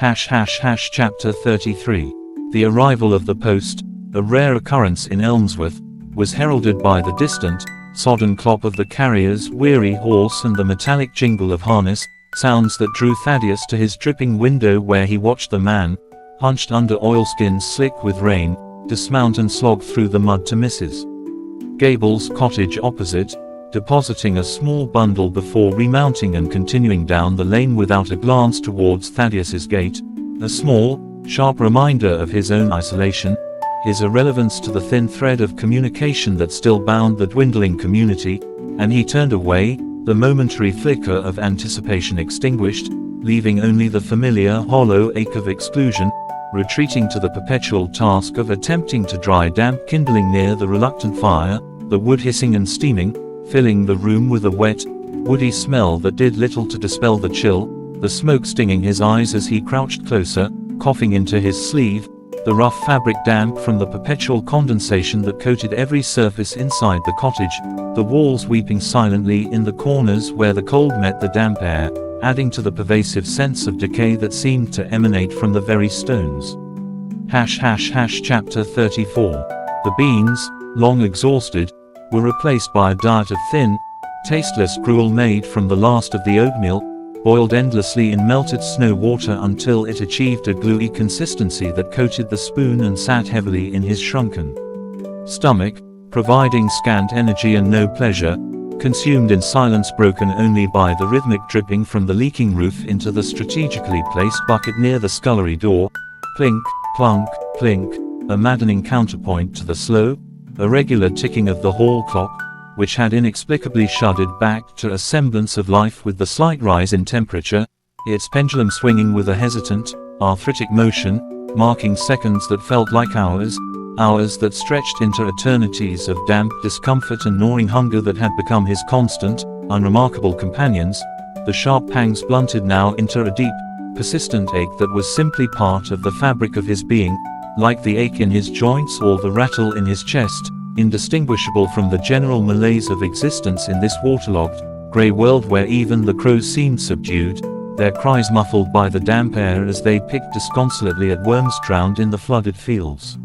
Chapter 33. The arrival of the post, a rare occurrence in Elmsworth, was heralded by the distant, sodden clop of the carrier's weary horse and the metallic jingle of harness, sounds that drew Thaddeus to his dripping window where he watched the man, hunched under oilskins slick with rain, dismount and slog through the mud to Mrs. Gable's cottage opposite, depositing a small bundle before remounting and continuing down the lane without a glance towards Thaddeus's gate, a small, sharp reminder of his own isolation, his irrelevance to the thin thread of communication that still bound the dwindling community, and he turned away, the momentary flicker of anticipation extinguished, leaving only the familiar hollow ache of exclusion, retreating to the perpetual task of attempting to dry damp kindling near the reluctant fire, the wood hissing and steaming, filling the room with a wet, woody smell that did little to dispel the chill, the smoke stinging his eyes as he crouched closer, coughing into his sleeve, the rough fabric damp from the perpetual condensation that coated every surface inside the cottage, the walls weeping silently in the corners where the cold met the damp air, adding to the pervasive sense of decay that seemed to emanate from the very stones. Chapter 34. The beans, long exhausted, were replaced by a diet of thin, tasteless gruel made from the last of the oatmeal, boiled endlessly in melted snow water until it achieved a gluey consistency that coated the spoon and sat heavily in his shrunken stomach, providing scant energy and no pleasure, consumed in silence broken only by the rhythmic dripping from the leaking roof into the strategically placed bucket near the scullery door. Plink, plunk, plink, a maddening counterpoint to the slow, irregular ticking of the hall clock, which had inexplicably shuddered back to a semblance of life with the slight rise in temperature, its pendulum swinging with a hesitant, arthritic motion, marking seconds that felt like hours, hours that stretched into eternities of damp discomfort and gnawing hunger that had become his constant, unremarkable companions. The sharp pangs blunted now into a deep, persistent ache that was simply part of the fabric of his being, like the ache in his joints or the rattle in his chest, indistinguishable from the general malaise of existence in this waterlogged, grey world where even the crows seemed subdued, their cries muffled by the damp air as they picked disconsolately at worms drowned in the flooded fields.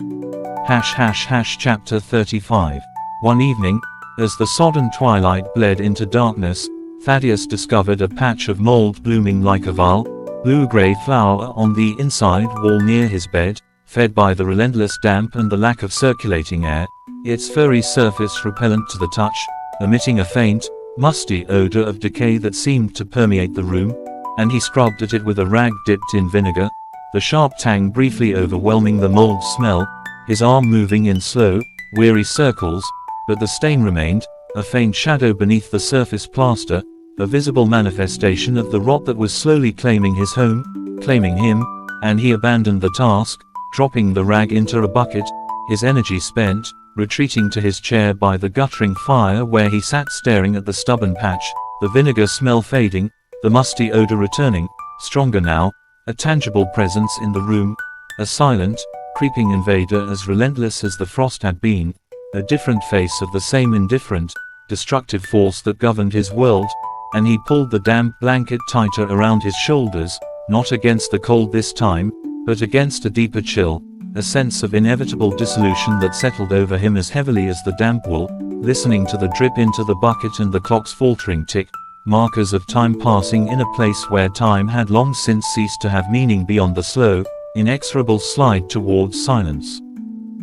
Chapter 35. One evening, as the sodden twilight bled into darkness, Thaddeus discovered a patch of mould blooming like a vile, blue-grey flower on the inside wall near his bed, fed by the relentless damp and the lack of circulating air, its furry surface repellent to the touch, emitting a faint, musty odor of decay that seemed to permeate the room, and he scrubbed at it with a rag dipped in vinegar, the sharp tang briefly overwhelming the mould smell, his arm moving in slow, weary circles, but the stain remained, a faint shadow beneath the surface plaster, a visible manifestation of the rot that was slowly claiming his home, claiming him, and he abandoned the task, dropping the rag into a bucket, his energy spent, retreating to his chair by the guttering fire where he sat staring at the stubborn patch, the vinegar smell fading, the musty odor returning, stronger now, a tangible presence in the room, a silent, creeping invader as relentless as the frost had been, a different face of the same indifferent, destructive force that governed his world, and he pulled the damp blanket tighter around his shoulders, not against the cold this time, but against a deeper chill, a sense of inevitable dissolution that settled over him as heavily as the damp wool, listening to the drip into the bucket and the clock's faltering tick, markers of time passing in a place where time had long since ceased to have meaning beyond the slow, inexorable slide towards silence.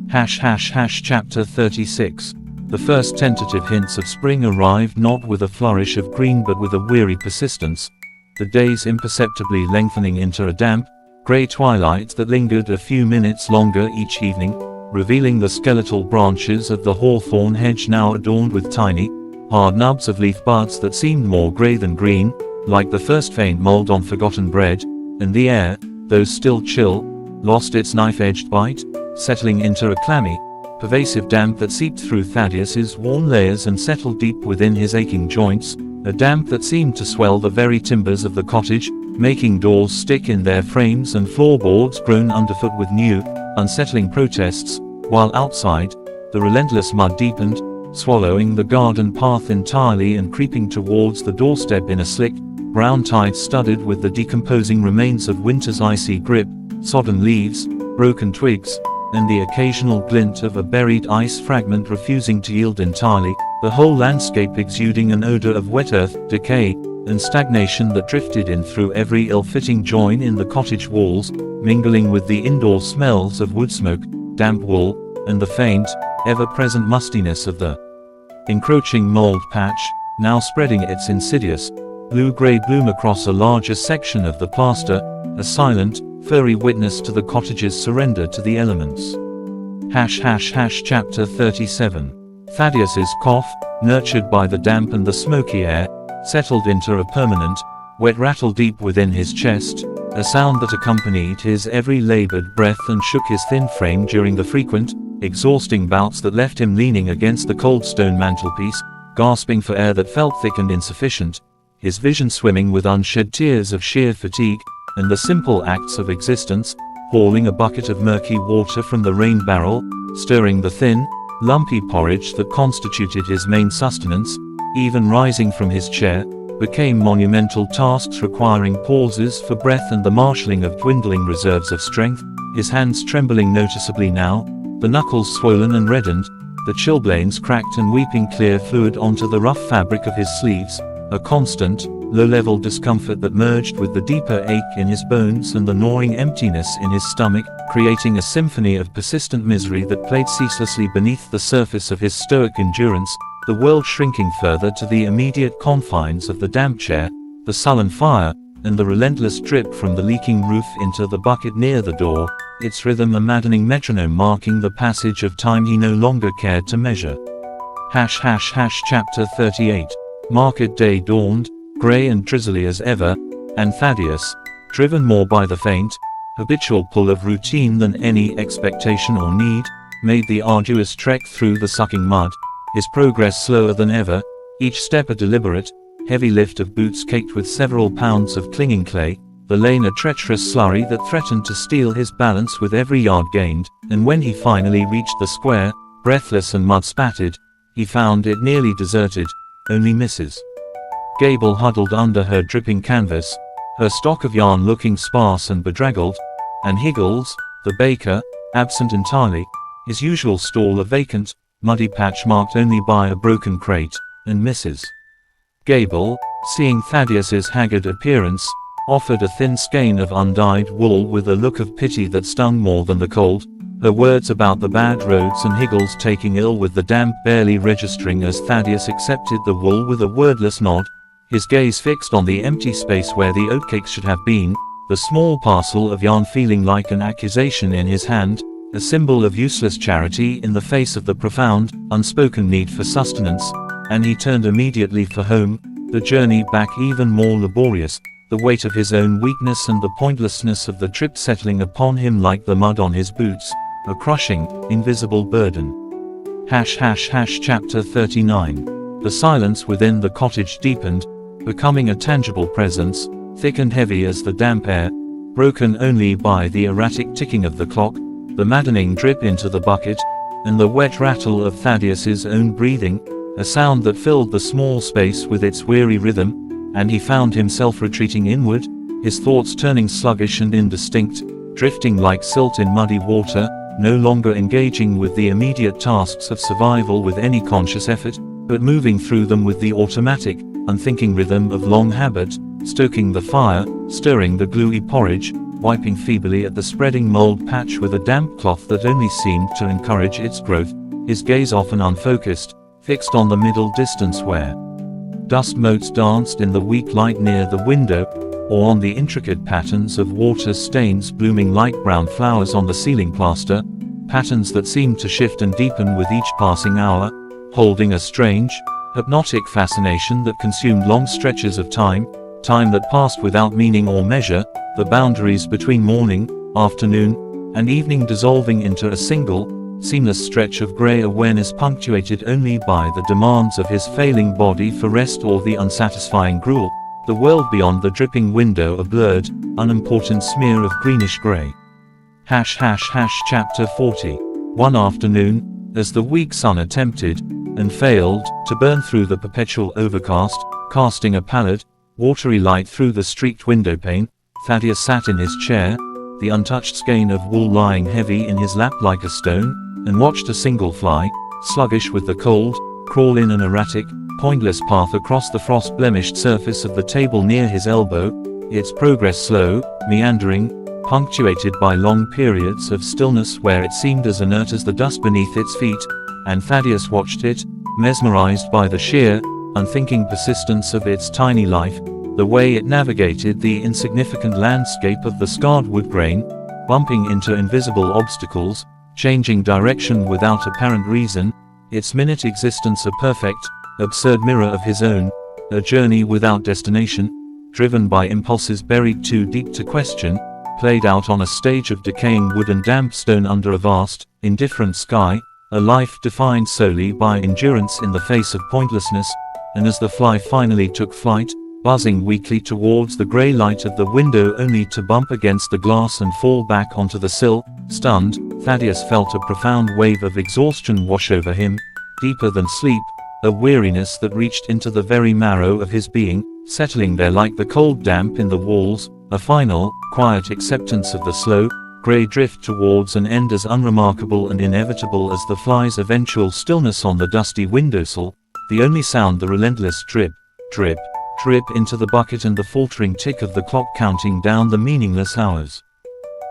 Chapter 36. The first tentative hints of spring arrived not with a flourish of green but with a weary persistence, the days imperceptibly lengthening into a damp, grey twilight that lingered a few minutes longer each evening, revealing the skeletal branches of the hawthorn hedge now adorned with tiny, hard nubs of leaf buds that seemed more grey than green, like the first faint mould on forgotten bread, and the air, though still chill, lost its knife-edged bite, settling into a clammy, pervasive damp that seeped through Thaddeus's worn layers and settled deep within his aching joints, a damp that seemed to swell the very timbers of the cottage, making doors stick in their frames and floorboards groan underfoot with new, unsettling protests, while outside, the relentless mud deepened, swallowing the garden path entirely and creeping towards the doorstep in a slick, brown tide studded with the decomposing remains of winter's icy grip, sodden leaves, broken twigs, and the occasional glint of a buried ice fragment refusing to yield entirely, the whole landscape exuding an odor of wet earth, decay, and stagnation that drifted in through every ill-fitting join in the cottage walls, mingling with the indoor smells of wood smoke, damp wool, and the faint, ever-present mustiness of the encroaching mould patch, now spreading its insidious, blue-grey bloom across a larger section of the plaster, a silent, furry witness to the cottage's surrender to the elements. Chapter 37. Thaddeus's cough, nurtured by the damp and the smoky air, settled into a permanent, wet rattle deep within his chest, a sound that accompanied his every labored breath and shook his thin frame during the frequent, exhausting bouts that left him leaning against the cold stone mantelpiece, gasping for air that felt thick and insufficient, his vision swimming with unshed tears of sheer fatigue, and the simple acts of existence, hauling a bucket of murky water from the rain barrel, stirring the thin, lumpy porridge that constituted his main sustenance, even rising from his chair, became monumental tasks requiring pauses for breath and the marshalling of dwindling reserves of strength, his hands trembling noticeably now, the knuckles swollen and reddened, the chilblains cracked and weeping clear fluid onto the rough fabric of his sleeves, a constant, low-level discomfort that merged with the deeper ache in his bones and the gnawing emptiness in his stomach, creating a symphony of persistent misery that played ceaselessly beneath the surface of his stoic endurance, the world shrinking further to the immediate confines of the damp chair, the sullen fire, and the relentless drip from the leaking roof into the bucket near the door, its rhythm a maddening metronome marking the passage of time he no longer cared to measure. Chapter 38. Market day dawned, grey and drizzly as ever, and Thaddeus, driven more by the faint, habitual pull of routine than any expectation or need, made the arduous trek through the sucking mud, his progress slower than ever, each step a deliberate, heavy lift of boots caked with several pounds of clinging clay, the lane a treacherous slurry that threatened to steal his balance with every yard gained, and when he finally reached the square, breathless and mud-spattered, he found it nearly deserted, only Mrs. Gable huddled under her dripping canvas, her stock of yarn looking sparse and bedraggled, and Higgles, the baker, absent entirely, his usual stall a vacant, muddy patch marked only by a broken crate, and Mrs. Gable, seeing Thaddeus's haggard appearance, offered a thin skein of undyed wool with a look of pity that stung more than the cold, her words about the bad roads and Higgles taking ill with the damp barely registering as Thaddeus accepted the wool with a wordless nod, his gaze fixed on the empty space where the oatcakes should have been, the small parcel of yarn feeling like an accusation in his hand, a symbol of useless charity in the face of the profound, unspoken need for sustenance, and he turned immediately for home, the journey back even more laborious, the weight of his own weakness and the pointlessness of the trip settling upon him like the mud on his boots, a crushing, invisible burden. Chapter 39. The silence within the cottage deepened, becoming a tangible presence, thick and heavy as the damp air, broken only by the erratic ticking of the clock, the maddening drip into the bucket, and the wet rattle of Thaddeus's own breathing, a sound that filled the small space with its weary rhythm, and he found himself retreating inward, his thoughts turning sluggish and indistinct, drifting like silt in muddy water, no longer engaging with the immediate tasks of survival with any conscious effort, but moving through them with the automatic, unthinking rhythm of long habit, stoking the fire, stirring the gluey porridge, wiping feebly at the spreading mould patch with a damp cloth that only seemed to encourage its growth, his gaze often unfocused, fixed on the middle distance where dust motes danced in the weak light near the window, or on the intricate patterns of water stains blooming like brown flowers on the ceiling plaster, patterns that seemed to shift and deepen with each passing hour, holding a strange, hypnotic fascination that consumed long stretches of time that passed without meaning or measure, the boundaries between morning, afternoon, and evening dissolving into a single, seamless stretch of grey awareness punctuated only by the demands of his failing body for rest or the unsatisfying gruel, the world beyond the dripping window a blurred, unimportant smear of greenish grey. Chapter 40. One afternoon, as the weak sun attempted, and failed, to burn through the perpetual overcast, casting a pallid, watery light through the streaked windowpane, Thaddeus sat in his chair, the untouched skein of wool lying heavy in his lap like a stone, and watched a single fly, sluggish with the cold, crawl in an erratic, pointless path across the frost-blemished surface of the table near his elbow, its progress slow, meandering, punctuated by long periods of stillness where it seemed as inert as the dust beneath its feet, and Thaddeus watched it, mesmerized by the sheer, unthinking persistence of its tiny life, the way it navigated the insignificant landscape of the scarred wood grain, bumping into invisible obstacles, changing direction without apparent reason, its minute existence a perfect, absurd mirror of his own, a journey without destination, driven by impulses buried too deep to question, played out on a stage of decaying wood and damp stone under a vast, indifferent sky, a life defined solely by endurance in the face of pointlessness, and as the fly finally took flight, buzzing weakly towards the grey light of the window only to bump against the glass and fall back onto the sill. Stunned, Thaddeus felt a profound wave of exhaustion wash over him, deeper than sleep, a weariness that reached into the very marrow of his being, settling there like the cold damp in the walls, a final, quiet acceptance of the slow, grey drift towards an end as unremarkable and inevitable as the fly's eventual stillness on the dusty windowsill, the only sound the relentless drip, drip, drip into the bucket and the faltering tick of the clock counting down the meaningless hours.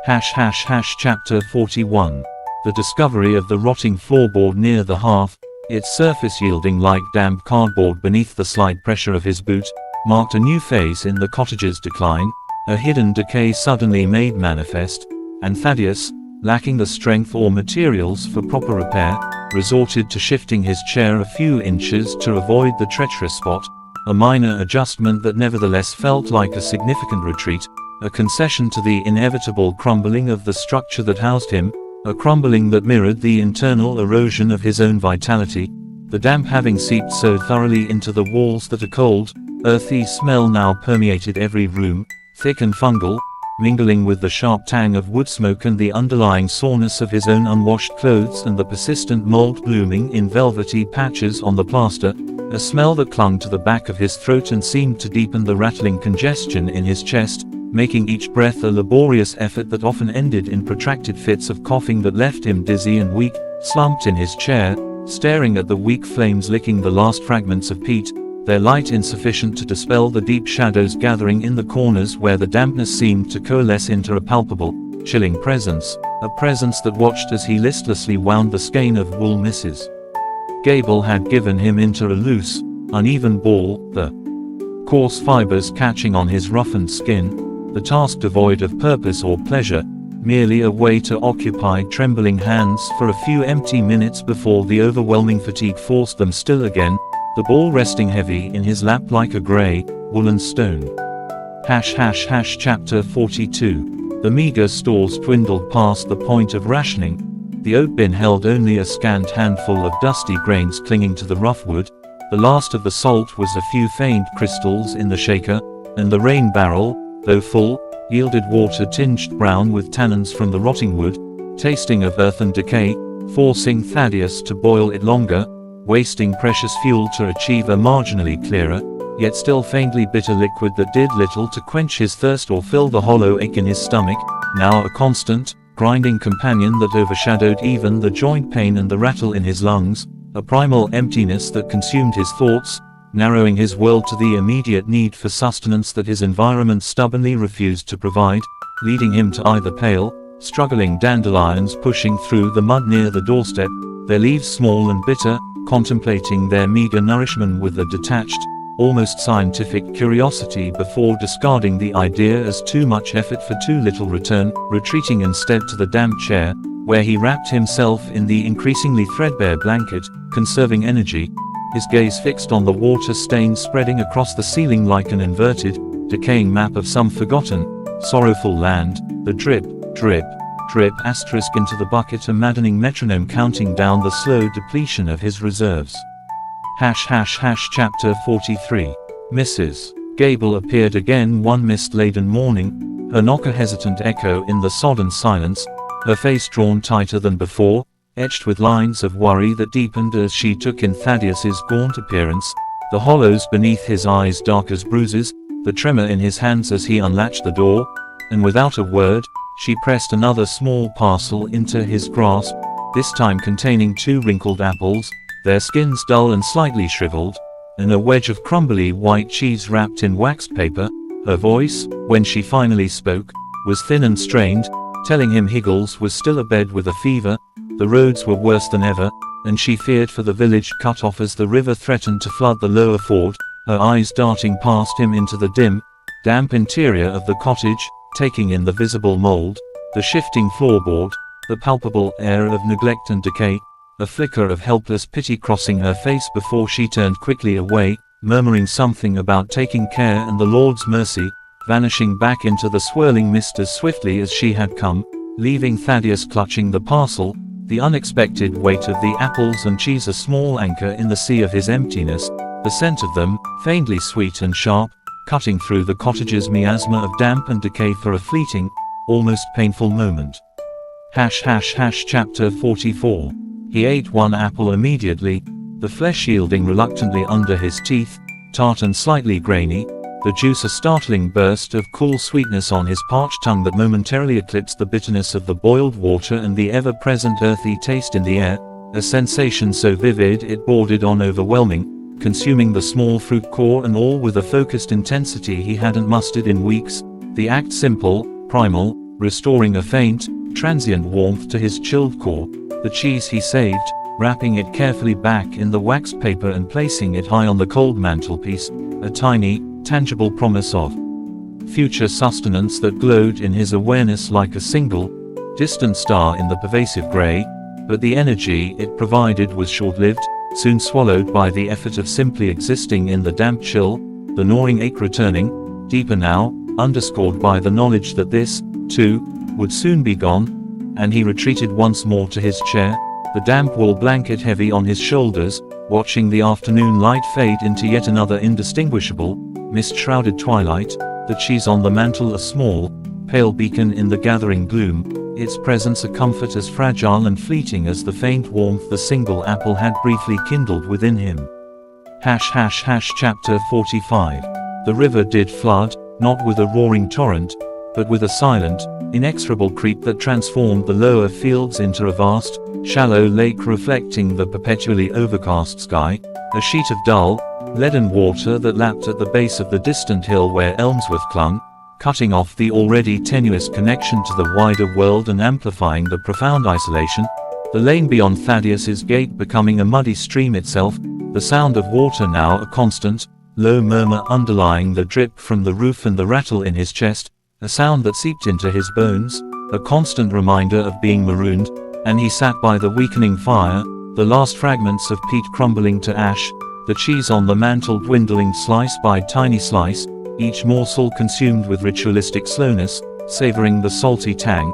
Chapter 41. The discovery of the rotting floorboard near the hearth, its surface yielding like damp cardboard beneath the slight pressure of his boot, marked a new phase in the cottage's decline, a hidden decay suddenly made manifest, and Thaddeus, lacking the strength or materials for proper repair, resorted to shifting his chair a few inches to avoid the treacherous spot, a minor adjustment that nevertheless felt like a significant retreat, a concession to the inevitable crumbling of the structure that housed him, a crumbling that mirrored the internal erosion of his own vitality, the damp having seeped so thoroughly into the walls that a cold, earthy smell now permeated every room, thick and fungal, mingling with the sharp tang of wood smoke and the underlying soreness of his own unwashed clothes and the persistent mold blooming in velvety patches on the plaster, a smell that clung to the back of his throat and seemed to deepen the rattling congestion in his chest, making each breath a laborious effort that often ended in protracted fits of coughing that left him dizzy and weak, slumped in his chair, staring at the weak flames licking the last fragments of peat, their light insufficient to dispel the deep shadows gathering in the corners where the dampness seemed to coalesce into a palpable, chilling presence, a presence that watched as he listlessly wound the skein of wool Mrs. Gable had given him into a loose, uneven ball, the coarse fibers catching on his roughened skin, the task devoid of purpose or pleasure, merely a way to occupy trembling hands for a few empty minutes before the overwhelming fatigue forced them still again, the ball resting heavy in his lap like a grey, woolen stone. Chapter 42. The meager stores dwindled past the point of rationing. The oat bin held only a scant handful of dusty grains clinging to the rough wood, the last of the salt was a few faint crystals in the shaker, and the rain barrel, though full, yielded water tinged brown with tannins from the rotting wood, tasting of earth and decay, forcing Thaddeus to boil it longer, wasting precious fuel to achieve a marginally clearer, yet still faintly bitter liquid that did little to quench his thirst or fill the hollow ache in his stomach, now a constant, grinding companion that overshadowed even the joint pain and the rattle in his lungs, a primal emptiness that consumed his thoughts, narrowing his world to the immediate need for sustenance that his environment stubbornly refused to provide, leading him to either pale, struggling dandelions pushing through the mud near the doorstep, their leaves small and bitter, contemplating their meager nourishment with a detached, almost scientific curiosity before discarding the idea as too much effort for too little return, retreating instead to the damp chair, where he wrapped himself in the increasingly threadbare blanket, conserving energy, his gaze fixed on the water stains spreading across the ceiling like an inverted, decaying map of some forgotten, sorrowful land, the drip, drip, drip asterisk into the bucket, a maddening metronome counting down the slow depletion of his reserves. Chapter 43. Mrs. Gable appeared again one mist-laden morning, her knock a hesitant echo in the sodden silence, her face drawn tighter than before, etched with lines of worry that deepened as she took in Thaddeus's gaunt appearance, the hollows beneath his eyes dark as bruises, the tremor in his hands as he unlatched the door, and without a word, she pressed another small parcel into his grasp, this time containing 2 wrinkled apples, their skins dull and slightly shriveled, and a wedge of crumbly white cheese wrapped in waxed paper. Her voice, when she finally spoke, was thin and strained, telling him Higgles was still abed with a fever, the roads were worse than ever, and she feared for the village cut off as the river threatened to flood the lower ford, her eyes darting past him into the dim, damp interior of the cottage, taking in the visible mould, the shifting floorboard, the palpable air of neglect and decay, a flicker of helpless pity crossing her face before she turned quickly away, murmuring something about taking care and the Lord's mercy, vanishing back into the swirling mist as swiftly as she had come, leaving Thaddeus clutching the parcel, the unexpected weight of the apples and cheese a small anchor in the sea of his emptiness, the scent of them, faintly sweet and sharp, cutting through the cottage's miasma of damp and decay for a fleeting, almost painful moment. Chapter 44. He ate one apple immediately, the flesh yielding reluctantly under his teeth, tart and slightly grainy, the juice a startling burst of cool sweetness on his parched tongue that momentarily eclipsed the bitterness of the boiled water and the ever-present earthy taste in the air, a sensation so vivid it bordered on overwhelming, consuming the small fruit core and all with a focused intensity he hadn't mustered in weeks, the act simple, primal, restoring a faint, transient warmth to his chilled core, the cheese he saved, wrapping it carefully back in the waxed paper and placing it high on the cold mantelpiece, a tiny, tangible promise of future sustenance that glowed in his awareness like a single, distant star in the pervasive grey, but the energy it provided was short-lived, soon swallowed by the effort of simply existing in the damp chill, the gnawing ache returning, deeper now, underscored by the knowledge that this, too, would soon be gone, and he retreated once more to his chair, the damp wool blanket heavy on his shoulders, watching the afternoon light fade into yet another indistinguishable, mist-shrouded twilight, the cheese on the mantel a small, pale beacon in the gathering gloom, its presence a comfort as fragile and fleeting as the faint warmth the single apple had briefly kindled within him. Chapter 45. The river did flood, not with a roaring torrent, but with a silent, inexorable creep that transformed the lower fields into a vast, shallow lake reflecting the perpetually overcast sky, a sheet of dull, leaden water that lapped at the base of the distant hill where Elmsworth clung, cutting off the already tenuous connection to the wider world and amplifying the profound isolation, the lane beyond Thaddeus's gate becoming a muddy stream itself, the sound of water now a constant, low murmur underlying the drip from the roof and the rattle in his chest, a sound that seeped into his bones, a constant reminder of being marooned, and he sat by the weakening fire, the last fragments of peat crumbling to ash, the cheese on the mantel dwindling slice by tiny slice, each morsel consumed with ritualistic slowness, savoring the salty tang,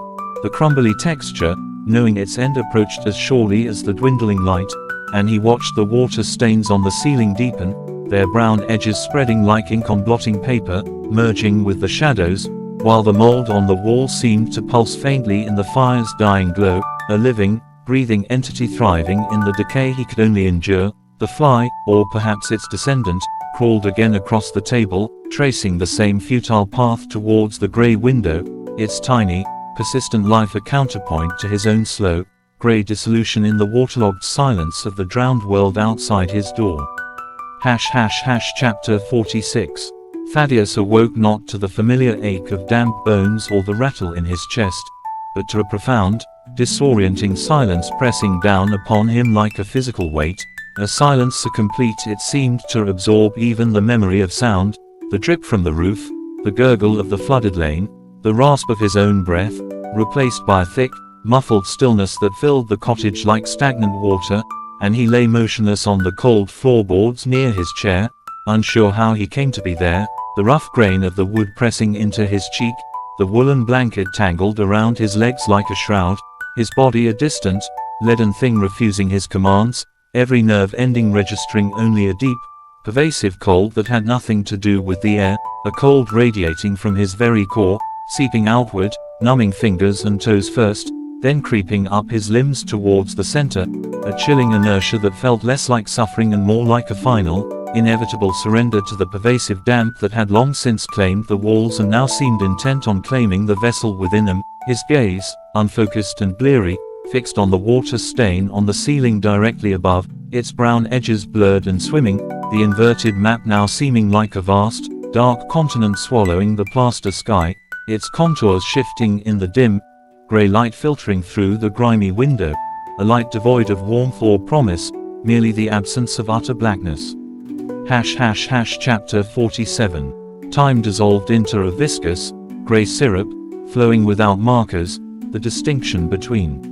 the crumbly texture, knowing its end approached as surely as the dwindling light, and he watched the water stains on the ceiling deepen, their brown edges spreading like ink on blotting paper, merging with the shadows, while the mould on the wall seemed to pulse faintly in the fire's dying glow, a living, breathing entity thriving in the decay he could only endure. The fly, or perhaps its descendant, crawled again across the table, tracing the same futile path towards the grey window, its tiny, persistent life a counterpoint to his own slow, grey dissolution in the waterlogged silence of the drowned world outside his door. Chapter 46. Thaddeus awoke not to the familiar ache of damp bones or the rattle in his chest, but to a profound, disorienting silence pressing down upon him like a physical weight, a silence so complete it seemed to absorb even the memory of sound, the drip from the roof, the gurgle of the flooded lane, the rasp of his own breath, replaced by a thick, muffled stillness that filled the cottage like stagnant water, and he lay motionless on the cold floorboards near his chair, unsure how he came to be there, the rough grain of the wood pressing into his cheek, the woolen blanket tangled around his legs like a shroud, his body a distant, leaden thing refusing his commands, every nerve ending registering only a deep, pervasive cold that had nothing to do with the air, a cold radiating from his very core, seeping outward, numbing fingers and toes first, then creeping up his limbs towards the center, a chilling inertia that felt less like suffering and more like a final, inevitable surrender to the pervasive damp that had long since claimed the walls and now seemed intent on claiming the vessel within them, his gaze, unfocused and bleary, fixed on the water stain on the ceiling directly above, its brown edges blurred and swimming, the inverted map now seeming like a vast, dark continent swallowing the plaster sky, its contours shifting in the dim, grey light filtering through the grimy window, a light devoid of warmth or promise, merely the absence of utter blackness. Chapter 47. Time dissolved into a viscous, grey syrup, flowing without markers, the distinction between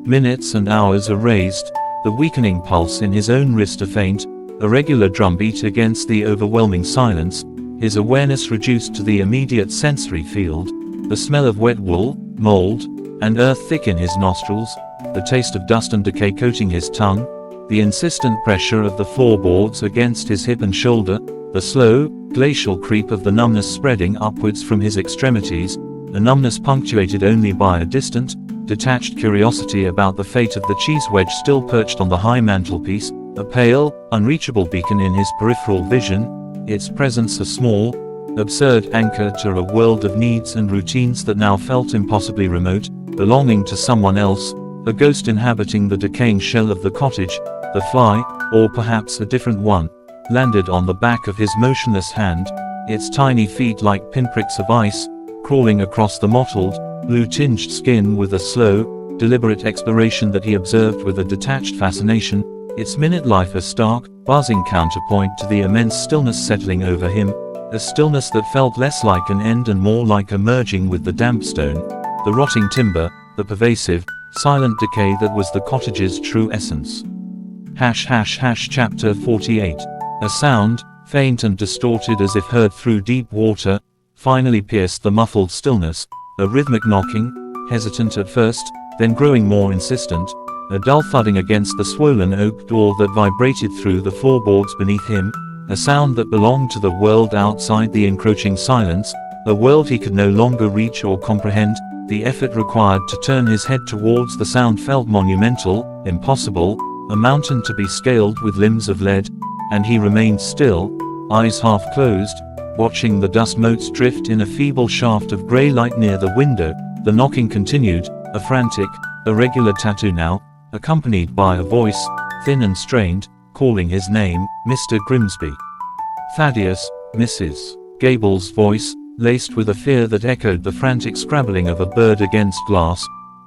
minutes and hours erased, the weakening pulse in his own wrist a faint, irregular drumbeat against the overwhelming silence, his awareness reduced to the immediate sensory field, the smell of wet wool, mould, and earth thick in his nostrils, the taste of dust and decay coating his tongue, the insistent pressure of the floorboards against his hip and shoulder, the slow, glacial creep of the numbness spreading upwards from his extremities, a numbness punctuated only by a distant, detached curiosity about the fate of the cheese wedge still perched on the high mantelpiece, a pale, unreachable beacon in his peripheral vision, its presence a small, absurd anchor to a world of needs and routines that now felt impossibly remote, belonging to someone else, a ghost inhabiting the decaying shell of the cottage. The fly, or perhaps a different one, landed on the back of his motionless hand, its tiny feet like pinpricks of ice, crawling across the mottled, blue-tinged skin with a slow, deliberate exploration that he observed with a detached fascination, its minute life a stark, buzzing counterpoint to the immense stillness settling over him, a stillness that felt less like an end and more like a merging with the damp stone, the rotting timber, the pervasive, silent decay that was the cottage's true essence. Chapter 48. A sound, faint and distorted as if heard through deep water, finally pierced the muffled stillness, a rhythmic knocking, hesitant at first, then growing more insistent, a dull thudding against the swollen oak door that vibrated through the floorboards beneath him, a sound that belonged to the world outside the encroaching silence, a world he could no longer reach or comprehend. The effort required to turn his head towards the sound felt monumental, impossible, a mountain to be scaled with limbs of lead, and he remained still, eyes half closed, watching the dust motes drift in a feeble shaft of grey light near the window. The knocking continued, a frantic, irregular tattoo now, accompanied by a voice, thin and strained, calling his name, Mr. Grimsby. Thaddeus, Mrs. Gable's voice, laced with a fear that echoed the frantic scrabbling of a bird against glass,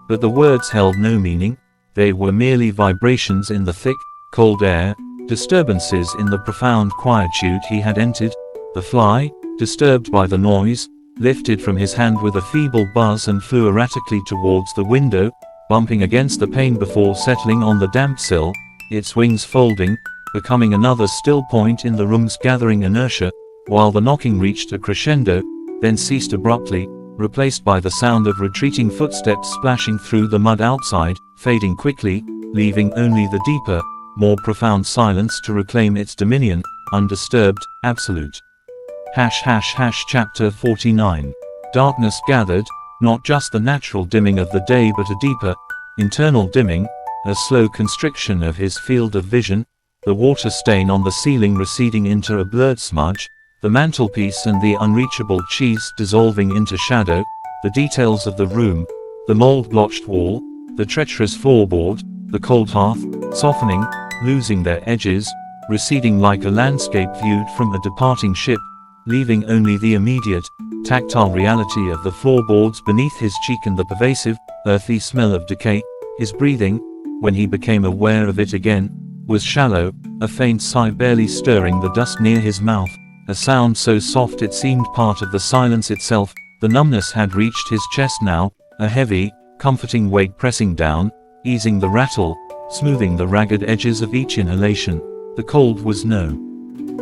but the words held no meaning. They were merely vibrations in the thick, cold air, disturbances in the profound quietude he had entered. The fly, disturbed by the noise, lifted from his hand with a feeble buzz and flew erratically towards the window, bumping against the pane before settling on the damp sill, its wings folding, becoming another still point in the room's gathering inertia, while the knocking reached a crescendo, then ceased abruptly, replaced by the sound of retreating footsteps splashing through the mud outside, fading quickly, leaving only the deeper, more profound silence to reclaim its dominion, undisturbed, absolute. Chapter 49. Darkness gathered, not just the natural dimming of the day but a deeper, internal dimming, a slow constriction of his field of vision, the water stain on the ceiling receding into a blurred smudge, the mantelpiece and the unreachable cheese dissolving into shadow, the details of the room, the mold-blotched wall, the treacherous floorboard, the cold hearth, softening, losing their edges, receding like a landscape viewed from a departing ship, leaving only the immediate, tactile reality of the floorboards beneath his cheek and the pervasive, earthy smell of decay. His breathing, when he became aware of it again, was shallow, a faint sigh barely stirring the dust near his mouth, a sound so soft it seemed part of the silence itself. The numbness had reached his chest now, a heavy, comforting weight pressing down, easing the rattle, smoothing the ragged edges of each inhalation. The cold was no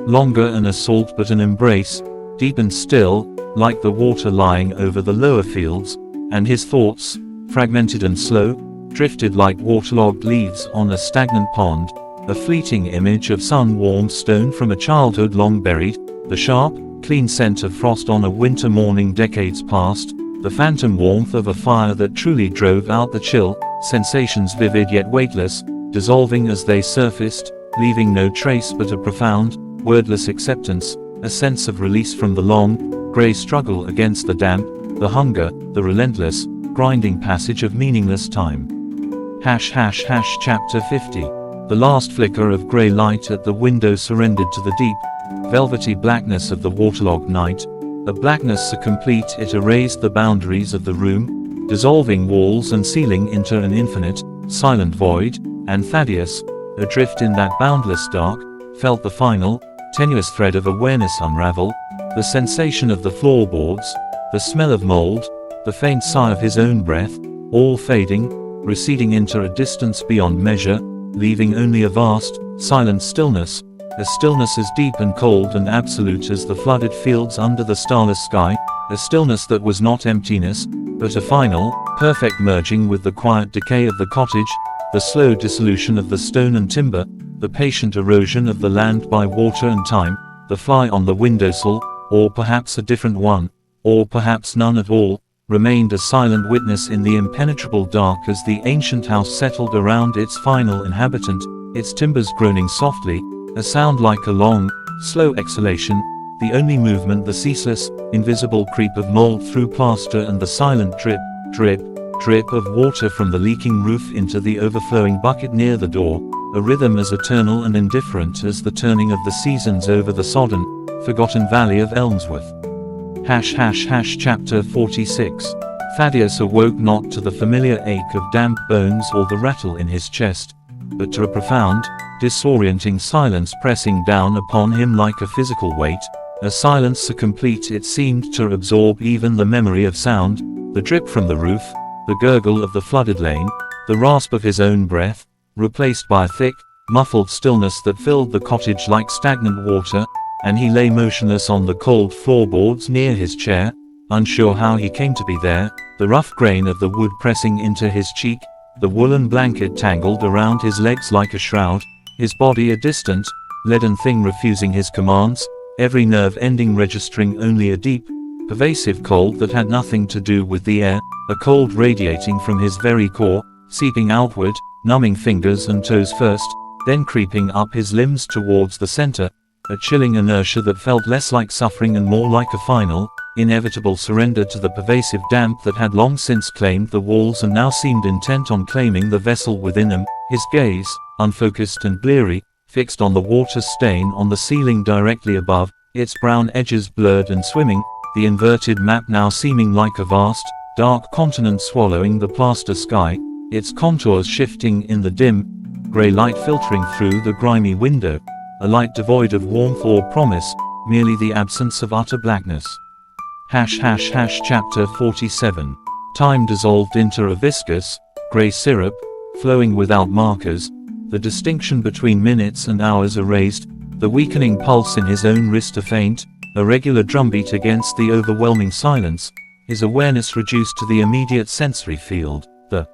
longer an assault but an embrace, deep and still, like the water lying over the lower fields, and his thoughts, fragmented and slow, drifted like waterlogged leaves on a stagnant pond, a fleeting image of sun-warmed stone from a childhood long buried, the sharp, clean scent of frost on a winter morning decades past, the phantom warmth of a fire that truly drove out the chill, sensations vivid yet weightless, dissolving as they surfaced, leaving no trace but a profound, wordless acceptance, a sense of release from the long, grey struggle against the damp, the hunger, the relentless, grinding passage of meaningless time. Chapter 50. The last flicker of grey light at the window surrendered to the deep, velvety blackness of the waterlogged night, a blackness so complete it erased the boundaries of the room, dissolving walls and ceiling into an infinite, silent void, and Thaddeus, adrift in that boundless dark, felt the final, tenuous thread of awareness unravel, the sensation of the floorboards, the smell of mould, the faint sigh of his own breath, all fading, receding into a distance beyond measure, leaving only a vast, silent stillness, a stillness as deep and cold and absolute as the flooded fields under the starless sky, a stillness that was not emptiness, but a final, perfect merging with the quiet decay of the cottage, the slow dissolution of the stone and timber, the patient erosion of the land by water and time, the fly on the windowsill, or perhaps a different one, or perhaps none at all, remained a silent witness in the impenetrable dark as the ancient house settled around its final inhabitant, its timbers groaning softly, a sound like a long, slow exhalation, the only movement the ceaseless, invisible creep of mold through plaster and the silent drip, drip, drip of water from the leaking roof into the overflowing bucket near the door, a rhythm as eternal and indifferent as the turning of the seasons over the sodden, forgotten valley of Elmsworth. Chapter 46. Thaddeus awoke not to the familiar ache of damp bones or the rattle in his chest, but to a profound, disorienting silence pressing down upon him like a physical weight, a silence so complete it seemed to absorb even the memory of sound, the drip from the roof, the gurgle of the flooded lane, the rasp of his own breath, replaced by a thick, muffled stillness that filled the cottage like stagnant water, and he lay motionless on the cold floorboards near his chair, unsure how he came to be there, the rough grain of the wood pressing into his cheek, the woolen blanket tangled around his legs like a shroud, his body a distant, leaden thing refusing his commands, every nerve ending registering only a deep, pervasive cold that had nothing to do with the air, a cold radiating from his very core, seeping outward, numbing fingers and toes first, then creeping up his limbs towards the center, a chilling inertia that felt less like suffering and more like a final, inevitable surrender to the pervasive damp that had long since claimed the walls and now seemed intent on claiming the vessel within them, his gaze, unfocused and bleary, fixed on the water stain on the ceiling directly above, its brown edges blurred and swimming, the inverted map now seeming like a vast, dark continent swallowing the plaster sky, its contours shifting in the dim, grey light filtering through the grimy window, a light devoid of warmth or promise, merely the absence of utter blackness. Chapter 47. Time dissolved into a viscous, grey syrup, flowing without markers, the distinction between minutes and hours erased, the weakening pulse in his own wrist a faint, a regular drumbeat against the overwhelming silence, his awareness reduced to the immediate sensory field, the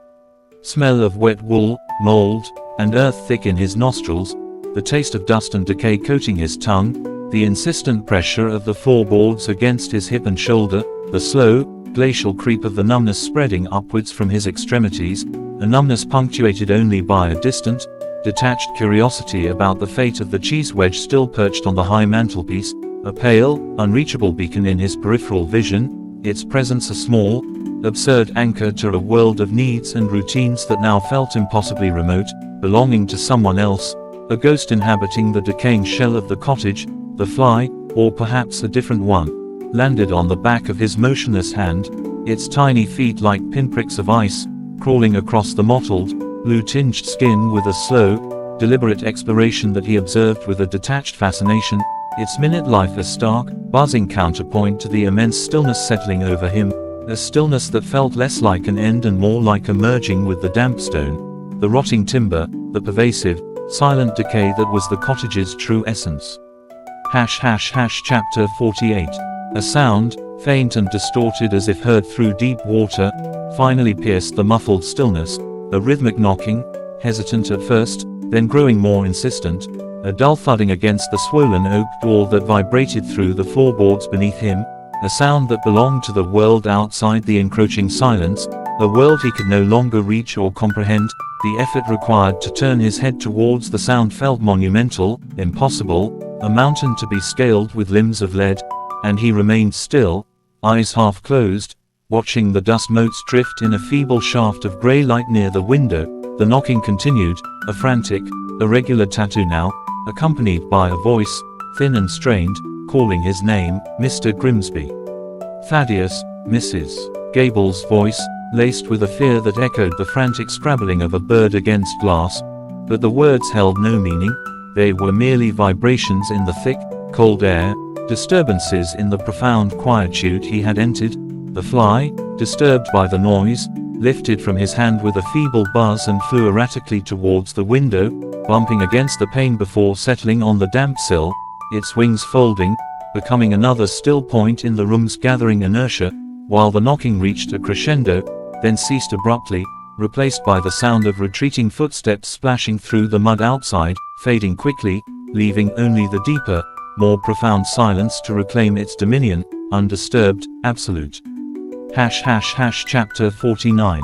smell of wet wool, mould, and earth thick in his nostrils, the taste of dust and decay coating his tongue, the insistent pressure of the floorboards against his hip and shoulder, the slow, glacial creep of the numbness spreading upwards from his extremities, a numbness punctuated only by a distant, detached curiosity about the fate of the cheese wedge still perched on the high mantelpiece, a pale, unreachable beacon in his peripheral vision, its presence a small, absurd anchor to a world of needs and routines that now felt impossibly remote, belonging to someone else, a ghost inhabiting the decaying shell of the cottage, the fly, or perhaps a different one, landed on the back of his motionless hand, its tiny feet like pinpricks of ice, crawling across the mottled, blue-tinged skin with a slow, deliberate exploration that he observed with a detached fascination, its minute life a stark, buzzing counterpoint to the immense stillness settling over him, a stillness that felt less like an end and more like a merging with the damp stone, the rotting timber, the pervasive, silent decay that was the cottage's true essence. Chapter 48. A sound, faint and distorted as if heard through deep water, finally pierced the muffled stillness, a rhythmic knocking, hesitant at first, then growing more insistent, a dull thudding against the swollen oak door that vibrated through the floorboards beneath him, a sound that belonged to the world outside the encroaching silence, a world he could no longer reach or comprehend. The effort required to turn his head towards the sound felt monumental, impossible, a mountain to be scaled with limbs of lead, and he remained still, eyes half closed, watching the dust motes drift in a feeble shaft of grey light near the window. The knocking continued, a frantic, irregular tattoo now, accompanied by a voice, thin and strained, calling his name, Mr. Grimsby. Thaddeus, Mrs. Gable's voice, laced with a fear that echoed the frantic scrabbling of a bird against glass, but the words held no meaning, they were merely vibrations in the thick, cold air, disturbances in the profound quietude he had entered. The fly, disturbed by the noise, lifted from his hand with a feeble buzz and flew erratically towards the window, bumping against the pane before settling on the damp sill, its wings folding, becoming another still point in the room's gathering inertia, while the knocking reached a crescendo, then ceased abruptly, replaced by the sound of retreating footsteps splashing through the mud outside, fading quickly, leaving only the deeper, more profound silence to reclaim its dominion, undisturbed, absolute. Chapter 49.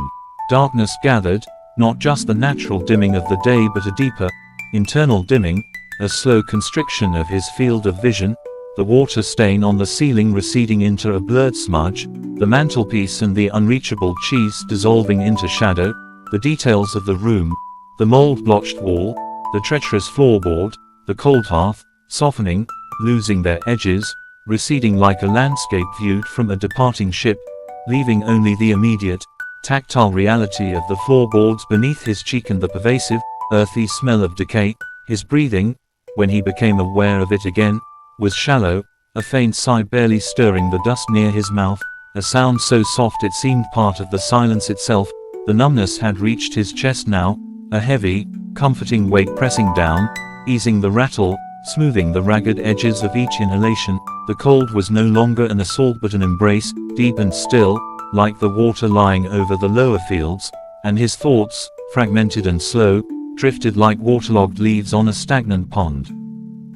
Darkness gathered, not just the natural dimming of the day but a deeper, internal dimming, a slow constriction of his field of vision, the water stain on the ceiling receding into a blurred smudge, the mantelpiece and the unreachable cheese dissolving into shadow, the details of the room, the mold-blotched wall, the treacherous floorboard, the cold hearth, softening, losing their edges, receding like a landscape viewed from a departing ship, leaving only the immediate, tactile reality of the floorboards beneath his cheek and the pervasive, earthy smell of decay. His breathing, when he became aware of it again, was shallow, a faint sigh barely stirring the dust near his mouth, a sound so soft it seemed part of the silence itself. The numbness had reached his chest now, a heavy, comforting weight pressing down, easing the rattle, smoothing the ragged edges of each inhalation. The cold was no longer an assault but an embrace, deep and still, like the water lying over the lower fields, and his thoughts, fragmented and slow, drifted like waterlogged leaves on a stagnant pond.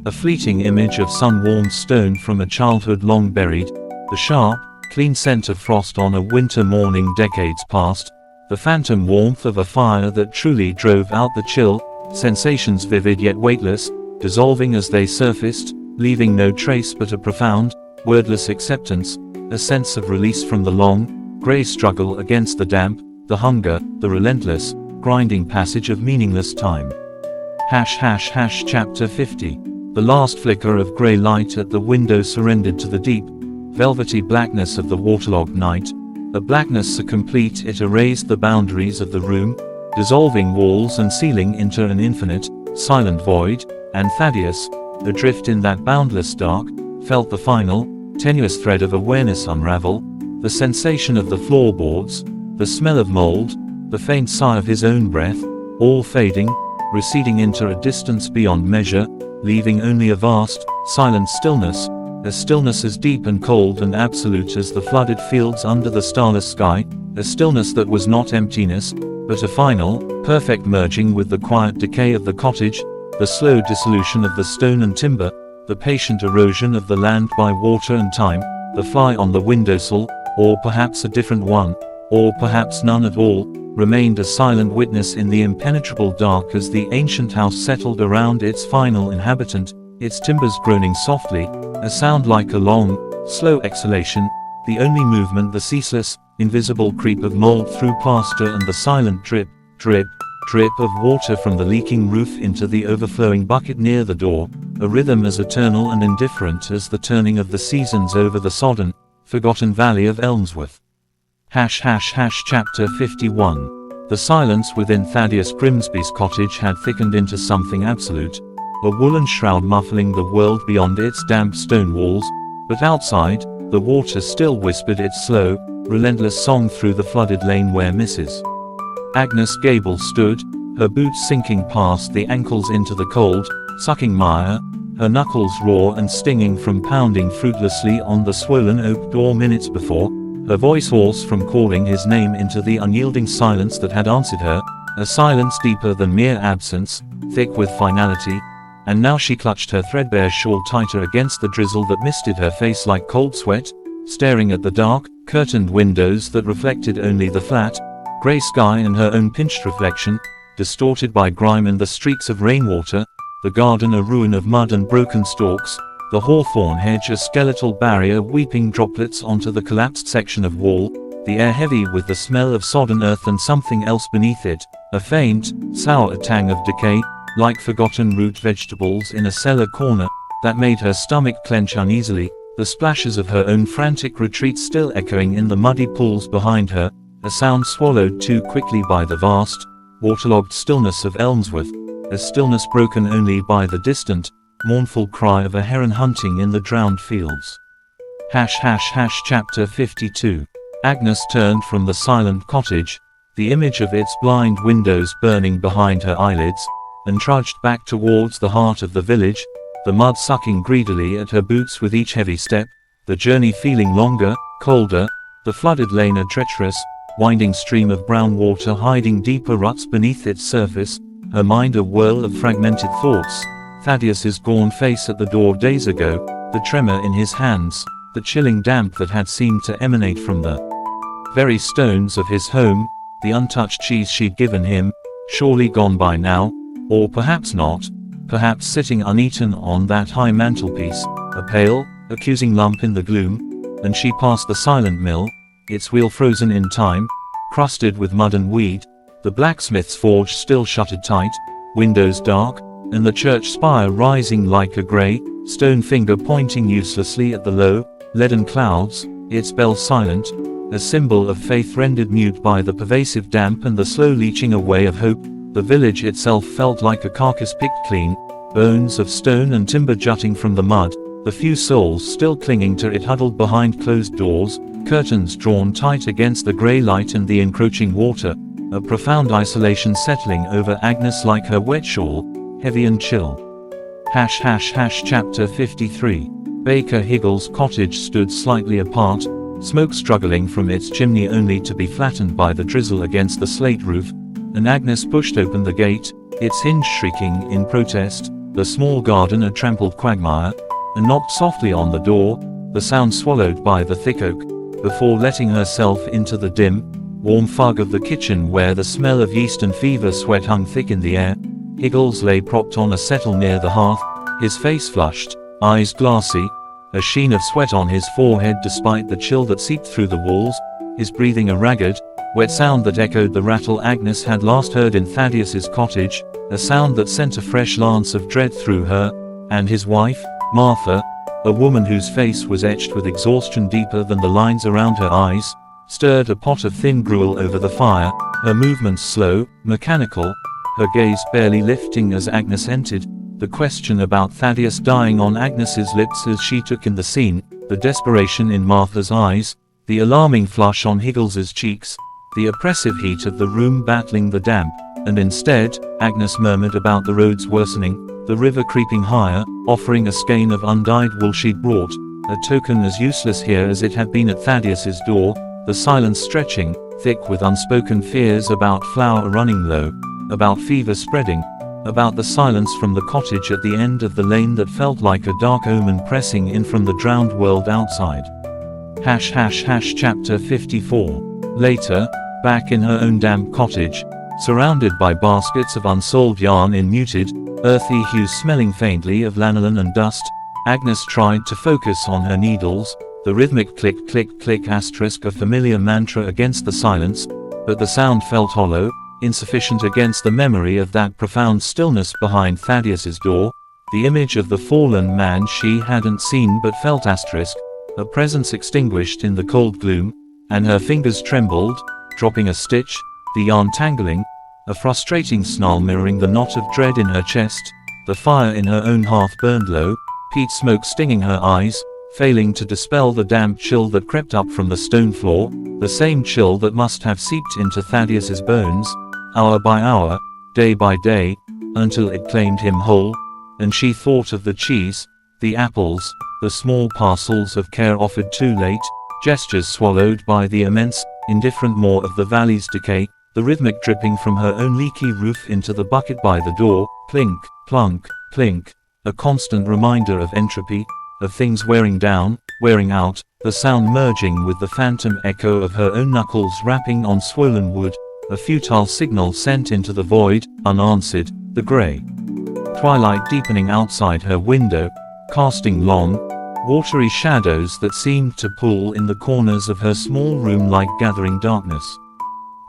A fleeting image of sun-warmed stone from a childhood long buried, the sharp, clean scent of frost on a winter morning decades past, the phantom warmth of a fire that truly drove out the chill, sensations vivid yet weightless, dissolving as they surfaced, leaving no trace but a profound, wordless acceptance, a sense of release from the long, grey struggle against the damp, the hunger, the relentless, grinding passage of meaningless time. Chapter 50. The last flicker of grey light at the window surrendered to the deep, velvety blackness of the waterlogged night, a blackness so complete it erased the boundaries of the room, dissolving walls and ceiling into an infinite, silent void, and Thaddeus, adrift in that boundless dark, felt the final, tenuous thread of awareness unravel, the sensation of the floorboards, the smell of mould, the faint sigh of his own breath, all fading, receding into a distance beyond measure, leaving only a vast, silent stillness, a stillness as deep and cold and absolute as the flooded fields under the starless sky, a stillness that was not emptiness, but a final, perfect merging with the quiet decay of the cottage, the slow dissolution of the stone and timber, the patient erosion of the land by water and time, the fly on the windowsill, or perhaps a different one, or perhaps none at all, remained a silent witness in the impenetrable dark as the ancient house settled around its final inhabitant, its timbers groaning softly, a sound like a long, slow exhalation, the only movement the ceaseless, invisible creep of mold through plaster and the silent drip, drip, drip of water from the leaking roof into the overflowing bucket near the door, a rhythm as eternal and indifferent as the turning of the seasons over the sodden, forgotten valley of Elmsworth. Chapter 51. The silence within Thaddeus Grimsby's cottage had thickened into something absolute, a woolen shroud muffling the world beyond its damp stone walls, but outside, the water still whispered its slow, relentless song through the flooded lane where Mrs. Agnes Gable stood, her boots sinking past the ankles into the cold, sucking mire, her knuckles raw and stinging from pounding fruitlessly on the swollen oak door minutes before, her voice hoarse from calling his name into the unyielding silence that had answered her, a silence deeper than mere absence, thick with finality, and now she clutched her threadbare shawl tighter against the drizzle that misted her face like cold sweat, staring at the dark, curtained windows that reflected only the flat, grey sky and her own pinched reflection, distorted by grime and the streaks of rainwater, the garden a ruin of mud and broken stalks, the hawthorn hedge a skeletal barrier weeping droplets onto the collapsed section of wall, the air heavy with the smell of sodden earth and something else beneath it, a faint, sour tang of decay, like forgotten root vegetables in a cellar corner, that made her stomach clench uneasily, the splashes of her own frantic retreat still echoing in the muddy pools behind her, a sound swallowed too quickly by the vast, waterlogged stillness of Elmsworth, a stillness broken only by the distant, mournful cry of a heron hunting in the drowned fields. Chapter 52. Agnes turned from the silent cottage, the image of its blind windows burning behind her eyelids, and trudged back towards the heart of the village, the mud sucking greedily at her boots with each heavy step, the journey feeling longer, colder, the flooded lane a treacherous, winding stream of brown water hiding deeper ruts beneath its surface, her mind a whirl of fragmented thoughts, Thaddeus's gaunt face at the door days ago, the tremor in his hands, the chilling damp that had seemed to emanate from the very stones of his home, the untouched cheese she'd given him, surely gone by now, or perhaps not, perhaps sitting uneaten on that high mantelpiece, a pale, accusing lump in the gloom, and she passed the silent mill, its wheel frozen in time, crusted with mud and weed, the blacksmith's forge still shuttered tight, windows dark, and the church spire rising like a grey, stone finger pointing uselessly at the low, leaden clouds, its bell silent, a symbol of faith rendered mute by the pervasive damp and the slow leaching away of hope. The village itself felt like a carcass picked clean, bones of stone and timber jutting from the mud, the few souls still clinging to it huddled behind closed doors, curtains drawn tight against the grey light and the encroaching water, a profound isolation settling over Agnes like her wet shawl, heavy and chill. Chapter 53. Baker Higgle's cottage stood slightly apart, smoke struggling from its chimney only to be flattened by the drizzle against the slate roof, and Agnes pushed open the gate, its hinge shrieking in protest, the small garden a trampled quagmire, and knocked softly on the door, the sound swallowed by the thick oak, before letting herself into the dim, warm fog of the kitchen where the smell of yeast and fever sweat hung thick in the air. Higgles lay propped on a settle near the hearth, his face flushed, eyes glassy, a sheen of sweat on his forehead despite the chill that seeped through the walls, his breathing a ragged, wet sound that echoed the rattle Agnes had last heard in Thaddeus's cottage, a sound that sent a fresh lance of dread through her, and his wife, Martha, a woman whose face was etched with exhaustion deeper than the lines around her eyes, stirred a pot of thin gruel over the fire, her movements slow, mechanical, her gaze barely lifting as Agnes entered, the question about Thaddeus dying on Agnes's lips as she took in the scene, the desperation in Martha's eyes, the alarming flush on Higgles's cheeks, the oppressive heat of the room battling the damp, and instead, Agnes murmured about the roads worsening, the river creeping higher, offering a skein of undyed wool she'd brought, a token as useless here as it had been at Thaddeus's door, the silence stretching, thick with unspoken fears about flour running low, about fever spreading, about the silence from the cottage at the end of the lane that felt like a dark omen pressing in from the drowned world outside. Chapter 54. Later, back in her own damp cottage, surrounded by baskets of unsold yarn in muted, earthy hues smelling faintly of lanolin and dust, Agnes tried to focus on her needles, the rhythmic click click click asterisk a familiar mantra against the silence, but the sound felt hollow, insufficient against the memory of that profound stillness behind Thaddeus's door, the image of the fallen man she hadn't seen but felt asterisk, a presence extinguished in the cold gloom, and her fingers trembled, dropping a stitch, the yarn tangling, a frustrating snarl mirroring the knot of dread in her chest, the fire in her own hearth burned low, peat smoke stinging her eyes, failing to dispel the damp chill that crept up from the stone floor, the same chill that must have seeped into Thaddeus's bones, hour by hour, day by day, until it claimed him whole, and she thought of the cheese, the apples, the small parcels of care offered too late, gestures swallowed by the immense, indifferent maw of the valley's decay, the rhythmic dripping from her own leaky roof into the bucket by the door, clink, plunk, clink, a constant reminder of entropy, of things wearing down, wearing out, the sound merging with the phantom echo of her own knuckles rapping on swollen wood, a futile signal sent into the void, unanswered, the grey twilight deepening outside her window, casting long, watery shadows that seemed to pool in the corners of her small room like gathering darkness.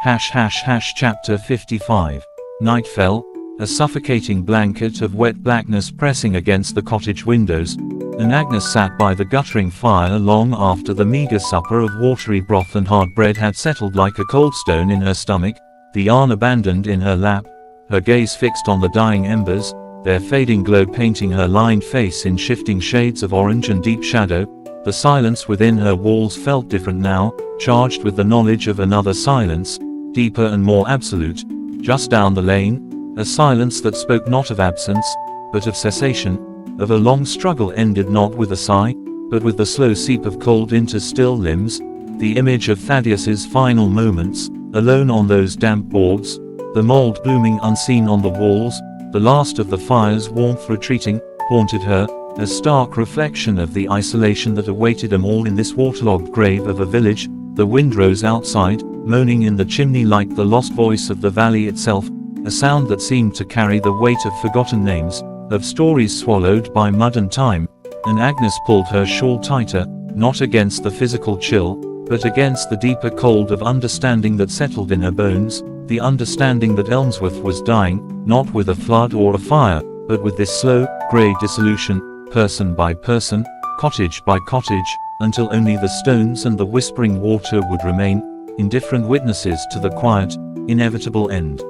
Chapter 55. Night fell, a suffocating blanket of wet blackness pressing against the cottage windows, and Agnes sat by the guttering fire long after the meagre supper of watery broth and hard bread had settled like a cold stone in her stomach, the yarn abandoned in her lap, her gaze fixed on the dying embers, their fading glow painting her lined face in shifting shades of orange and deep shadow. The silence within her walls felt different now, charged with the knowledge of another silence, deeper and more absolute, just down the lane, a silence that spoke not of absence, but of cessation, of a long struggle ended not with a sigh, but with the slow seep of cold into still limbs, the image of Thaddeus's final moments, alone on those damp boards, the mould blooming unseen on the walls, The last of the fire's warmth retreating, haunted her, a stark reflection of the isolation that awaited them all in this waterlogged grave of a village. The wind rose outside, moaning in the chimney like the lost voice of the valley itself, a sound that seemed to carry the weight of forgotten names, of stories swallowed by mud and time, and Agnes pulled her shawl tighter, not against the physical chill, but against the deeper cold of understanding that settled in her bones, the understanding that Elmsworth was dying, not with a flood or a fire, but with this slow, grey dissolution, person by person, cottage by cottage, until only the stones and the whispering water would remain, indifferent witnesses to the quiet, inevitable end.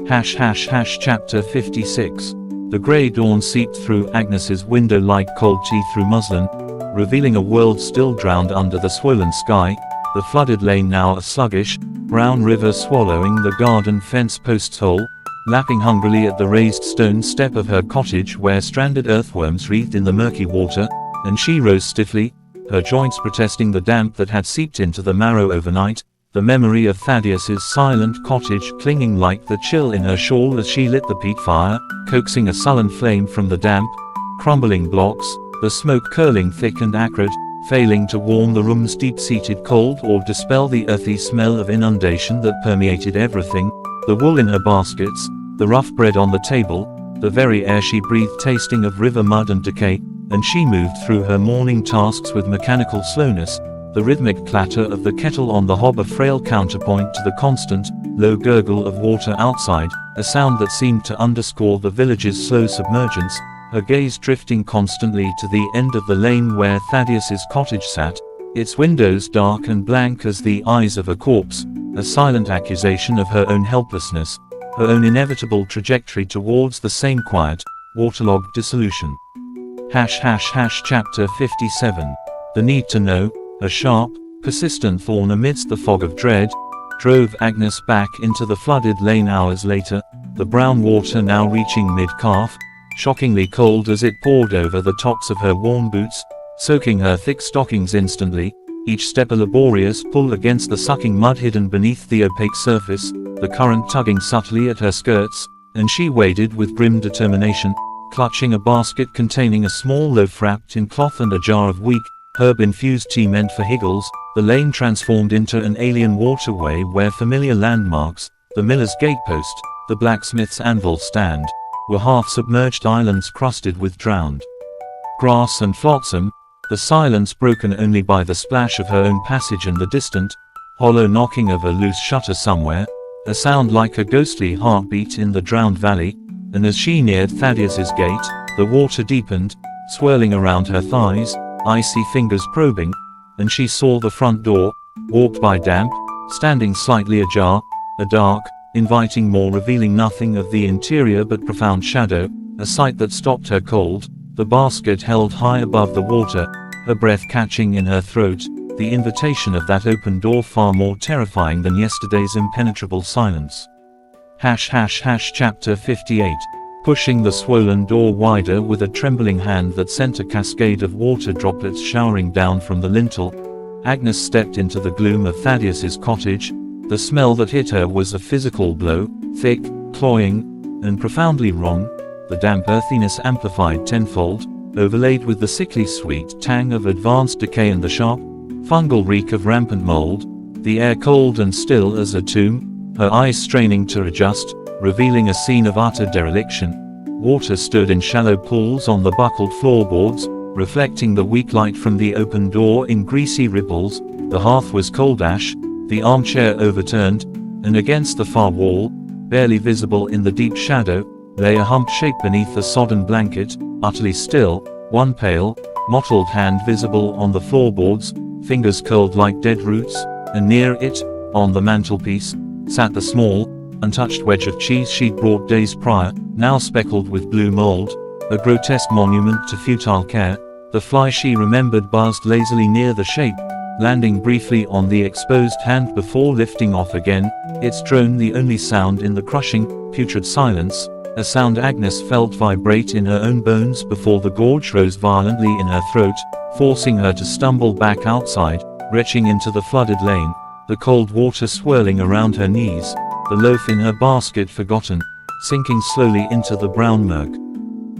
Chapter 56. The grey dawn seeped through Agnes's window like cold tea through muslin, revealing a world still drowned under the swollen sky, the flooded lane now a sluggish, brown river swallowing the garden fence posts whole, lapping hungrily at the raised stone step of her cottage where stranded earthworms wreathed in the murky water, and she rose stiffly, her joints protesting the damp that had seeped into the marrow overnight, the memory of Thaddeus's silent cottage clinging like the chill in her shawl as she lit the peat fire, coaxing a sullen flame from the damp, crumbling blocks, the smoke curling thick and acrid, failing to warm the room's deep-seated cold or dispel the earthy smell of inundation that permeated everything, the wool in her baskets, the rough bread on the table, the very air she breathed tasting of river mud and decay, and she moved through her morning tasks with mechanical slowness, the rhythmic clatter of the kettle on the hob a frail counterpoint to the constant, low gurgle of water outside, a sound that seemed to underscore the village's slow submergence, her gaze drifting constantly to the end of the lane where Thaddeus's cottage sat, its windows dark and blank as the eyes of a corpse, a silent accusation of her own helplessness, her own inevitable trajectory towards the same quiet, waterlogged dissolution. Chapter 57. The need to know, a sharp, persistent thorn amidst the fog of dread, drove Agnes back into the flooded lane hours later, the brown water now reaching mid-calf, shockingly cold as it poured over the tops of her worn boots, soaking her thick stockings instantly, each step a laborious pull against the sucking mud hidden beneath the opaque surface, the current tugging subtly at her skirts, and she waded with grim determination, clutching a basket containing a small loaf wrapped in cloth and a jar of weak, herb-infused tea meant for higgles. The lane transformed into an alien waterway where familiar landmarks, the miller's gatepost, the blacksmith's anvil stand, were half-submerged islands crusted with drowned grass and flotsam, the silence broken only by the splash of her own passage and the distant, hollow knocking of a loose shutter somewhere, a sound like a ghostly heartbeat in the drowned valley, and as she neared Thaddeus's gate, the water deepened, swirling around her thighs, icy fingers probing, and she saw the front door, warped by damp, standing slightly ajar, a dark, inviting more revealing nothing of the interior but profound shadow, a sight that stopped her cold, the basket held high above the water, her breath catching in her throat, the invitation of that open door far more terrifying than yesterday's impenetrable silence. Chapter 58. Pushing the swollen door wider with a trembling hand that sent a cascade of water droplets showering down from the lintel, Agnes stepped into the gloom of Thaddeus's cottage. The smell that hit her was a physical blow, thick, cloying, and profoundly wrong, the damp earthiness amplified tenfold, overlaid with the sickly sweet tang of advanced decay and the sharp, fungal reek of rampant mould, the air cold and still as a tomb, her eyes straining to adjust, revealing a scene of utter dereliction. Water stood in shallow pools on the buckled floorboards, reflecting the weak light from the open door in greasy ripples. The hearth was cold ash, the armchair overturned, and against the far wall, barely visible in the deep shadow, lay a humped shape beneath a sodden blanket, utterly still, one pale, mottled hand visible on the floorboards, fingers curled like dead roots, and near it, on the mantelpiece, sat the small, untouched wedge of cheese she'd brought days prior, now speckled with blue mould, a grotesque monument to futile care. The fly she remembered buzzed lazily near the shape, landing briefly on the exposed hand before lifting off again, its drone the only sound in the crushing, putrid silence, a sound Agnes felt vibrate in her own bones before the gorge rose violently in her throat, forcing her to stumble back outside, retching into the flooded lane, the cold water swirling around her knees, the loaf in her basket forgotten, sinking slowly into the brown murk.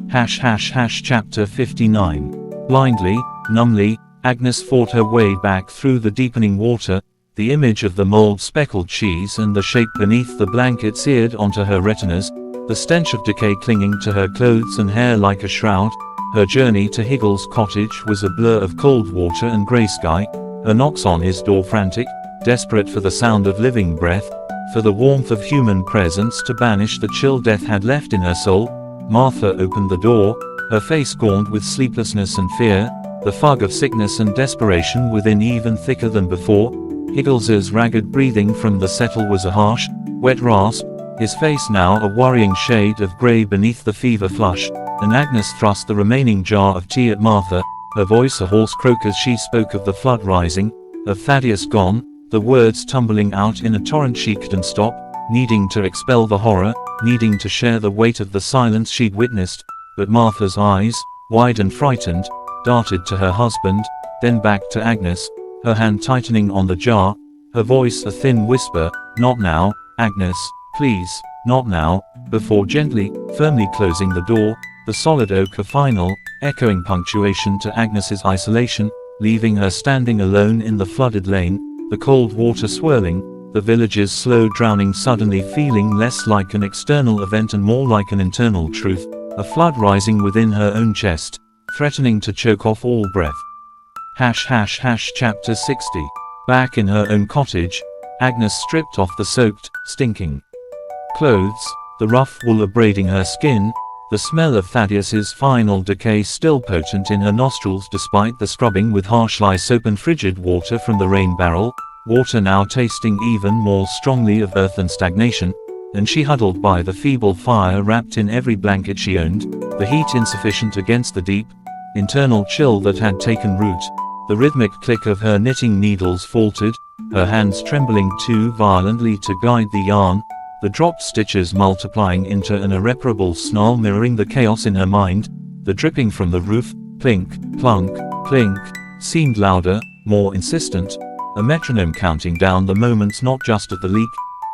Chapter 59. Blindly, numbly, Agnes fought her way back through the deepening water, the image of the mold speckled cheese and the shape beneath the blanket seared onto her retinas, the stench of decay clinging to her clothes and hair like a shroud. Her journey to Higgles' cottage was a blur of cold water and grey sky. Her knocks on his door frantic, desperate for the sound of living breath, for the warmth of human presence to banish the chill death had left in her soul. Martha opened the door, her face gaunt with sleeplessness and fear, the fog of sickness and desperation within even thicker than before. Higgles's ragged breathing from the settle was a harsh, wet rasp, his face now a worrying shade of grey beneath the fever flush, and Agnes thrust the remaining jar of tea at Martha, her voice a hoarse croak as she spoke of the flood rising, of Thaddeus gone, the words tumbling out in a torrent she couldn't stop, needing to expel the horror, needing to share the weight of the silence she'd witnessed. But Martha's eyes, wide and frightened, darted to her husband, then back to Agnes, her hand tightening on the jar, her voice a thin whisper, "Not now, Agnes, please, not now," before gently, firmly closing the door, the solid oak a final, echoing punctuation to Agnes's isolation, leaving her standing alone in the flooded lane, the cold water swirling, the village's slow drowning suddenly feeling less like an external event and more like an internal truth, a flood rising within her own chest, threatening to choke off all breath. Chapter 60. Back in her own cottage, Agnes stripped off the soaked, stinking clothes, the rough wool abrading her skin, the smell of Thaddeus's final decay still potent in her nostrils despite the scrubbing with harsh lye soap and frigid water from the rain barrel, water now tasting even more strongly of earth and stagnation, and she huddled by the feeble fire wrapped in every blanket she owned, the heat insufficient against the deep, internal chill that had taken root. The rhythmic click of her knitting needles faltered, her hands trembling too violently to guide the yarn, the dropped stitches multiplying into an irreparable snarl mirroring the chaos in her mind. The dripping from the roof, clink, plunk, clink, seemed louder, more insistent, a metronome counting down the moments not just of the leak,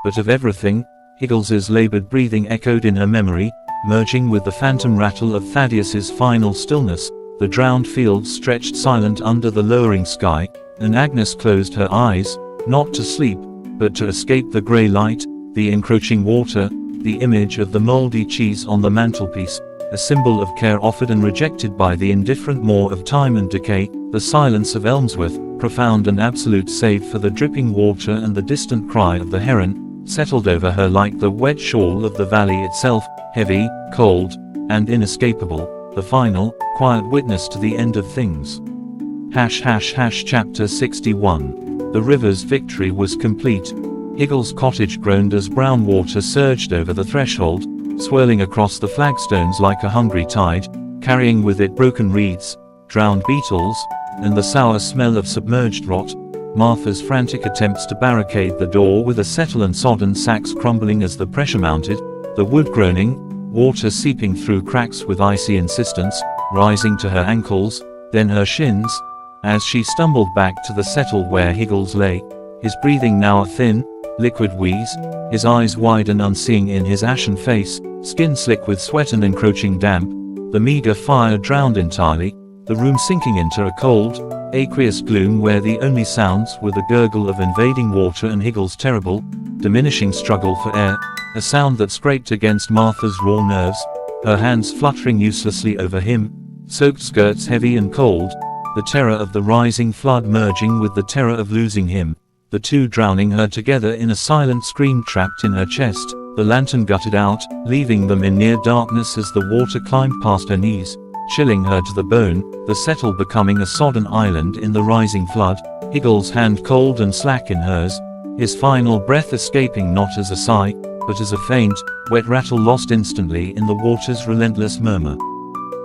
but of everything. Higgles's labored breathing echoed in her memory, merging with the phantom rattle of Thaddeus's final stillness. The drowned fields stretched silent under the lowering sky, and Agnes closed her eyes, not to sleep, but to escape the grey light, the encroaching water, the image of the mouldy cheese on the mantelpiece, a symbol of care offered and rejected by the indifferent maw of time and decay, the silence of Elmsworth, profound and absolute save for the dripping water and the distant cry of the heron, settled over her like the wet shawl of the valley itself, heavy, cold, and inescapable, the final, quiet witness to the end of things. Chapter 61. The river's victory was complete. Higgles' cottage groaned as brown water surged over the threshold, swirling across the flagstones like a hungry tide, carrying with it broken reeds, drowned beetles, and the sour smell of submerged rot. Martha's frantic attempts to barricade the door with a settle and sodden sacks crumbling as the pressure mounted, the wood groaning, water seeping through cracks with icy insistence, rising to her ankles, then her shins, as she stumbled back to the settle where Higgles lay, his breathing now a thin, liquid wheeze, his eyes wide and unseeing in his ashen face, skin slick with sweat and encroaching damp, the meager fire drowned entirely, the room sinking into a cold, aqueous gloom where the only sounds were the gurgle of invading water and Higgles' terrible, diminishing struggle for air, a sound that scraped against Martha's raw nerves, her hands fluttering uselessly over him, soaked skirts heavy and cold, the terror of the rising flood merging with the terror of losing him, the two drowning her together in a silent scream trapped in her chest, the lantern gutted out, leaving them in near darkness as the water climbed past her knees, chilling her to the bone, the settle becoming a sodden island in the rising flood, Higgles' hand cold and slack in hers, his final breath escaping not as a sigh, but as a faint, wet rattle lost instantly in the water's relentless murmur.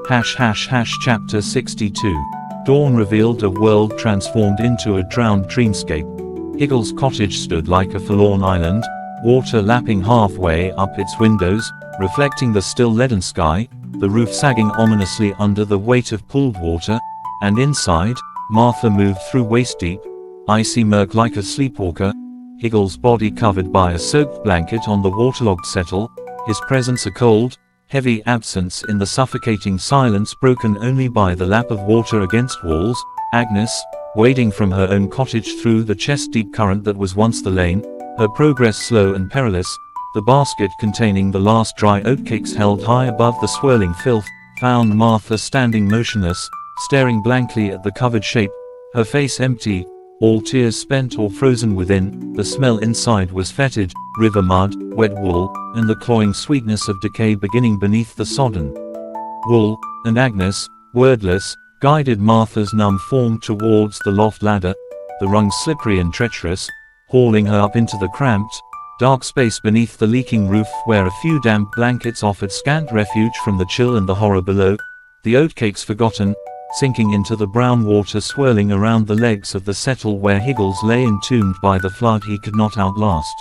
Chapter 62. Dawn revealed a world transformed into a drowned dreamscape. Higgles' cottage stood like a forlorn island, water lapping halfway up its windows, reflecting the still leaden sky, the roof sagging ominously under the weight of pooled water, and inside, Martha moved through waist-deep, icy murk like a sleepwalker, Higgles' body covered by a soaked blanket on the waterlogged settle, his presence a cold, heavy absence in the suffocating silence broken only by the lap of water against walls. Agnes, wading from her own cottage through the chest-deep current that was once the lane, her progress slow and perilous, the basket containing the last dry oatcakes held high above the swirling filth, found Martha standing motionless, staring blankly at the covered shape, her face empty, all tears spent or frozen within. The smell inside was fetid, river mud, wet wool, and the cloying sweetness of decay beginning beneath the sodden wool, and Agnes, wordless, guided Martha's numb form towards the loft ladder, the rung slippery and treacherous, hauling her up into the cramped, dark space beneath the leaking roof where a few damp blankets offered scant refuge from the chill and the horror below, the oatcakes forgotten, sinking into the brown water swirling around the legs of the settle where Higgles lay entombed by the flood he could not outlast.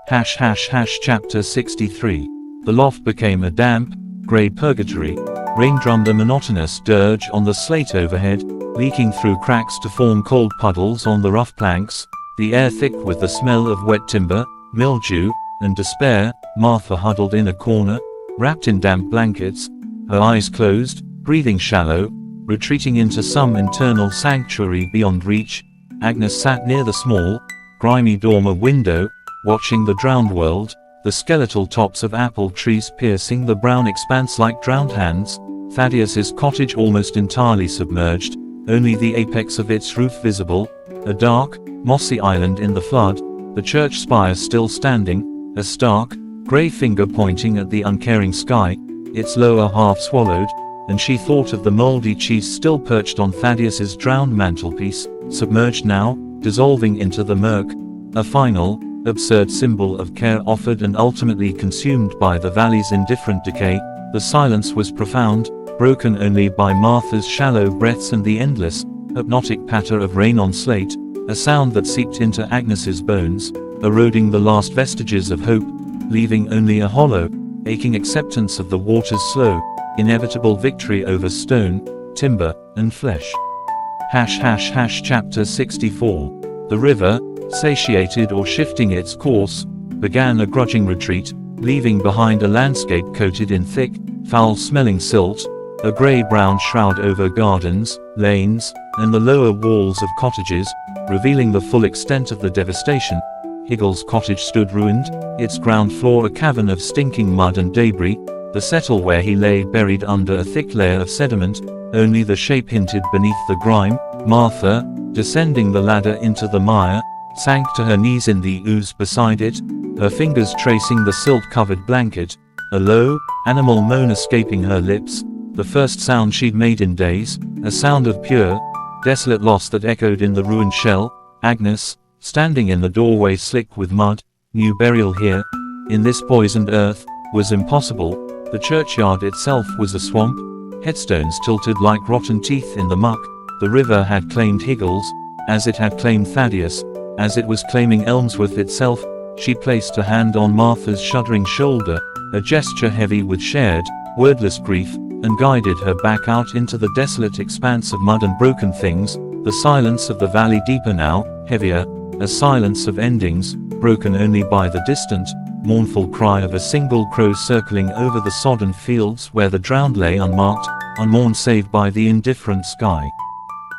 Chapter 63. The loft became a damp, grey purgatory. Rain drummed a monotonous dirge on the slate overhead, leaking through cracks to form cold puddles on the rough planks, the air thick with the smell of wet timber, mildew, and despair. Martha huddled in a corner, wrapped in damp blankets, her eyes closed, breathing shallow, retreating into some internal sanctuary beyond reach. Agnes sat near the small, grimy dormer window, watching the drowned world, the skeletal tops of apple trees piercing the brown expanse like drowned hands, Thaddeus's cottage almost entirely submerged, only the apex of its roof visible, a dark, mossy island in the flood, the church spire still standing, a stark, grey finger pointing at the uncaring sky, its lower half swallowed, and she thought of the mouldy cheese still perched on Thaddeus's drowned mantelpiece, submerged now, dissolving into the murk, a final, absurd symbol of care offered and ultimately consumed by the valley's indifferent decay. The silence was profound, broken only by Martha's shallow breaths and the endless, hypnotic patter of rain on slate, a sound that seeped into Agnes's bones, eroding the last vestiges of hope, leaving only a hollow, aching acceptance of the water's slow, inevitable victory over stone, timber, and flesh. Chapter 64. The river, satiated or shifting its course, began a grudging retreat, leaving behind a landscape coated in thick, foul-smelling silt, a grey-brown shroud over gardens, lanes, and the lower walls of cottages, revealing the full extent of the devastation. Higgles' cottage stood ruined, its ground floor a cavern of stinking mud and debris, the settle where he lay buried under a thick layer of sediment, only the shape hinted beneath the grime. Martha, descending the ladder into the mire, sank to her knees in the ooze beside it, her fingers tracing the silt-covered blanket, a low, animal moan escaping her lips, the first sound she'd made in days, a sound of pure, desolate loss that echoed in the ruined shell. Agnes, standing in the doorway slick with mud, knew burial here, in this poisoned earth, was impossible. The churchyard itself was a swamp, headstones tilted like rotten teeth in the muck. The river had claimed Higgles, as it had claimed Thaddeus, as it was claiming Elmsworth itself. She placed a hand on Martha's shuddering shoulder, a gesture heavy with shared, wordless grief, and guided her back out into the desolate expanse of mud and broken things, the silence of the valley deeper now, heavier, a silence of endings, broken only by the distant, mournful cry of a single crow circling over the sodden fields where the drowned lay unmarked, unmourned save by the indifferent sky.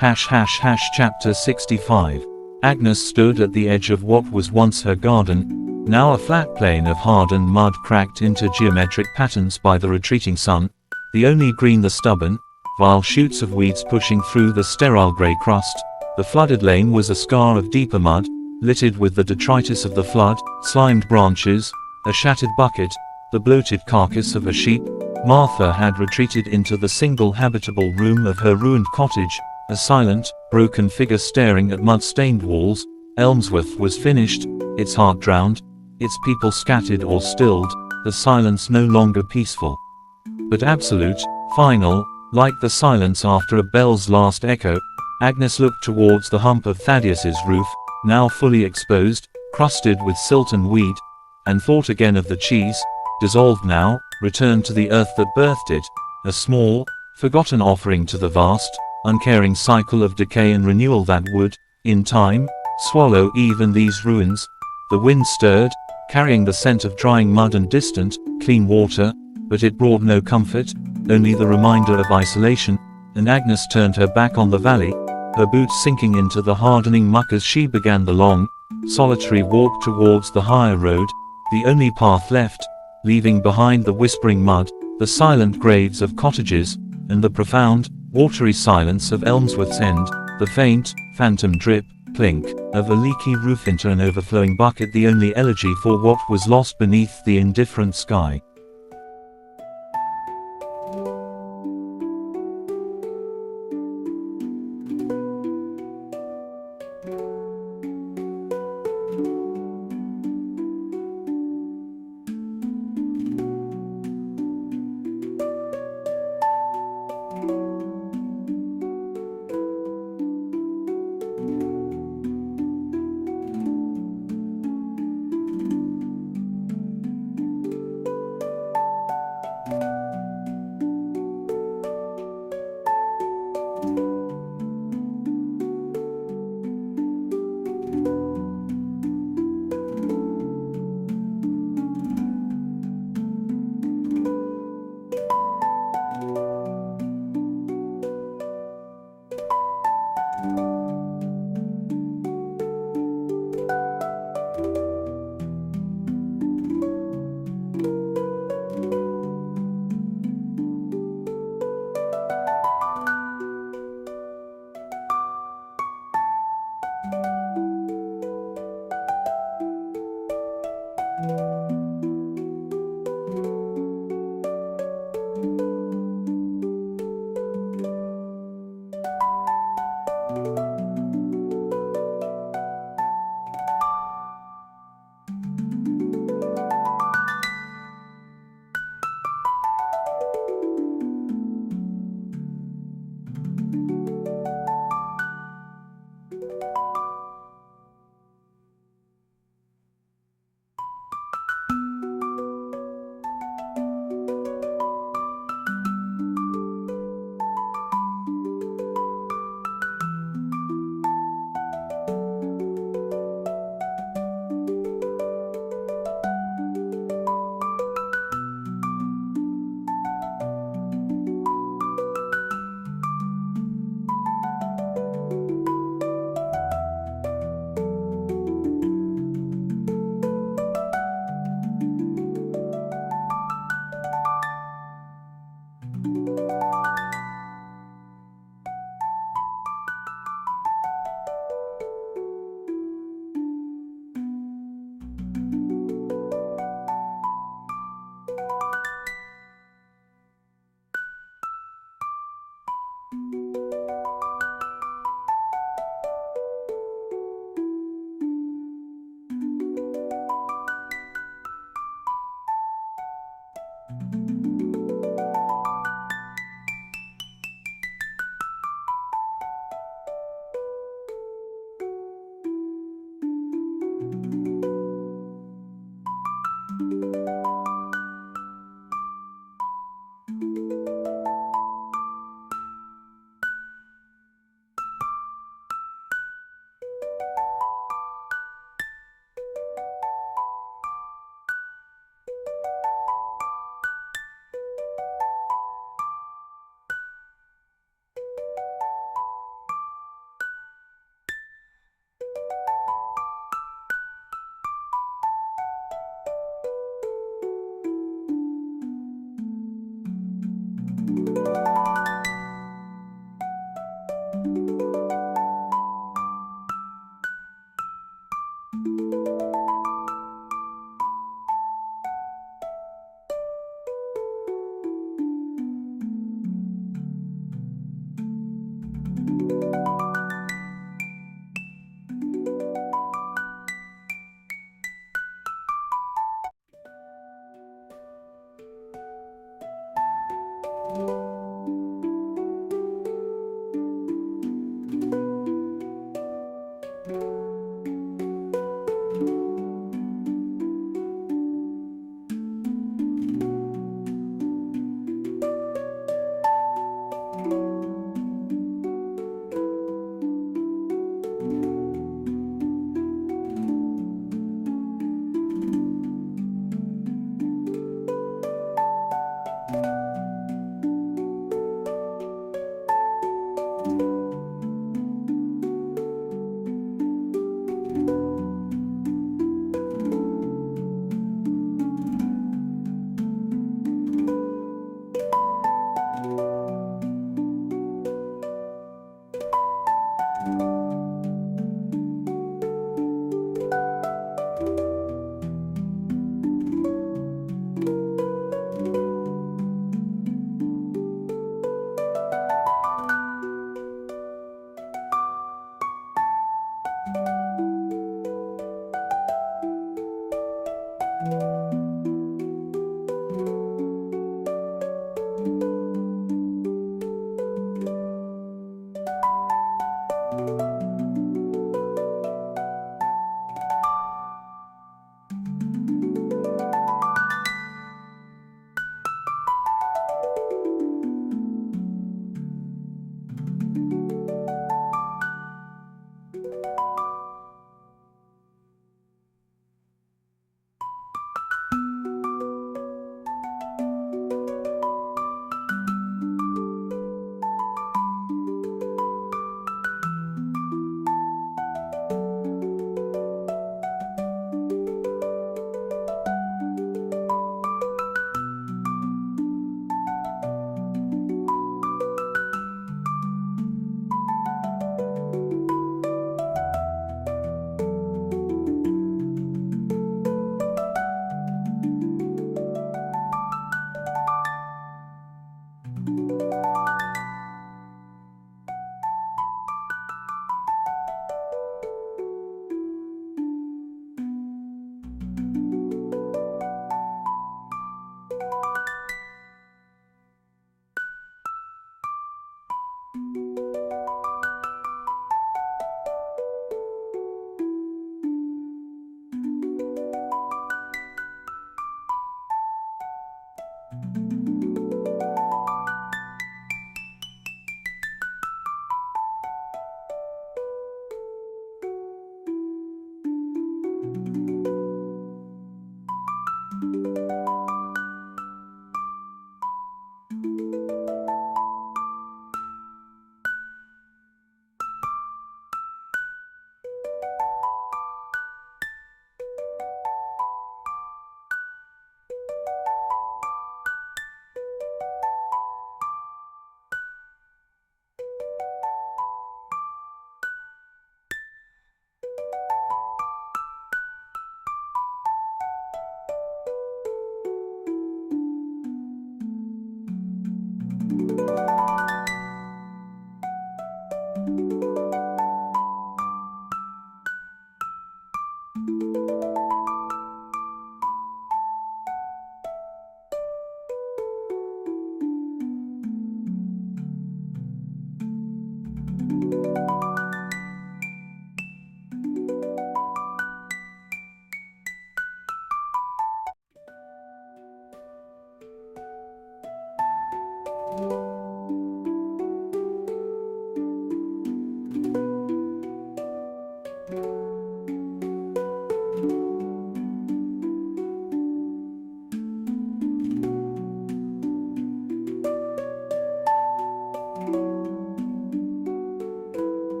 Chapter 65. Agnes stood at the edge of what was once her garden, now a flat plain of hardened mud cracked into geometric patterns by the retreating sun, the only green the stubborn, vile shoots of weeds pushing through the sterile grey crust. The flooded lane was a scar of deeper mud, littered with the detritus of the flood, slimed branches, a shattered bucket, the bloated carcass of a sheep. Martha had retreated into the single habitable room of her ruined cottage, a silent, broken figure staring at mud-stained walls. Elmsworth was finished, its heart drowned, its people scattered or stilled, the silence no longer peaceful, but absolute, final, like the silence after a bell's last echo. Agnes looked towards the hump of Thaddeus's roof, now fully exposed, crusted with silt and weed, and thought again of the cheese, dissolved now, returned to the earth that birthed it, a small, forgotten offering to the vast, uncaring cycle of decay and renewal that would, in time, swallow even these ruins. The wind stirred, carrying the scent of drying mud and distant, clean water, but it brought no comfort, only the reminder of isolation, and Agnes turned her back on the valley, her boots sinking into the hardening muck as she began the long, solitary walk towards the higher road, the only path left, leaving behind the whispering mud, the silent graves of cottages, and the profound, watery silence of Elmsworth's End, the faint, phantom drip, clink, of a leaky roof into an overflowing bucket, the only elegy for what was lost beneath the indifferent sky.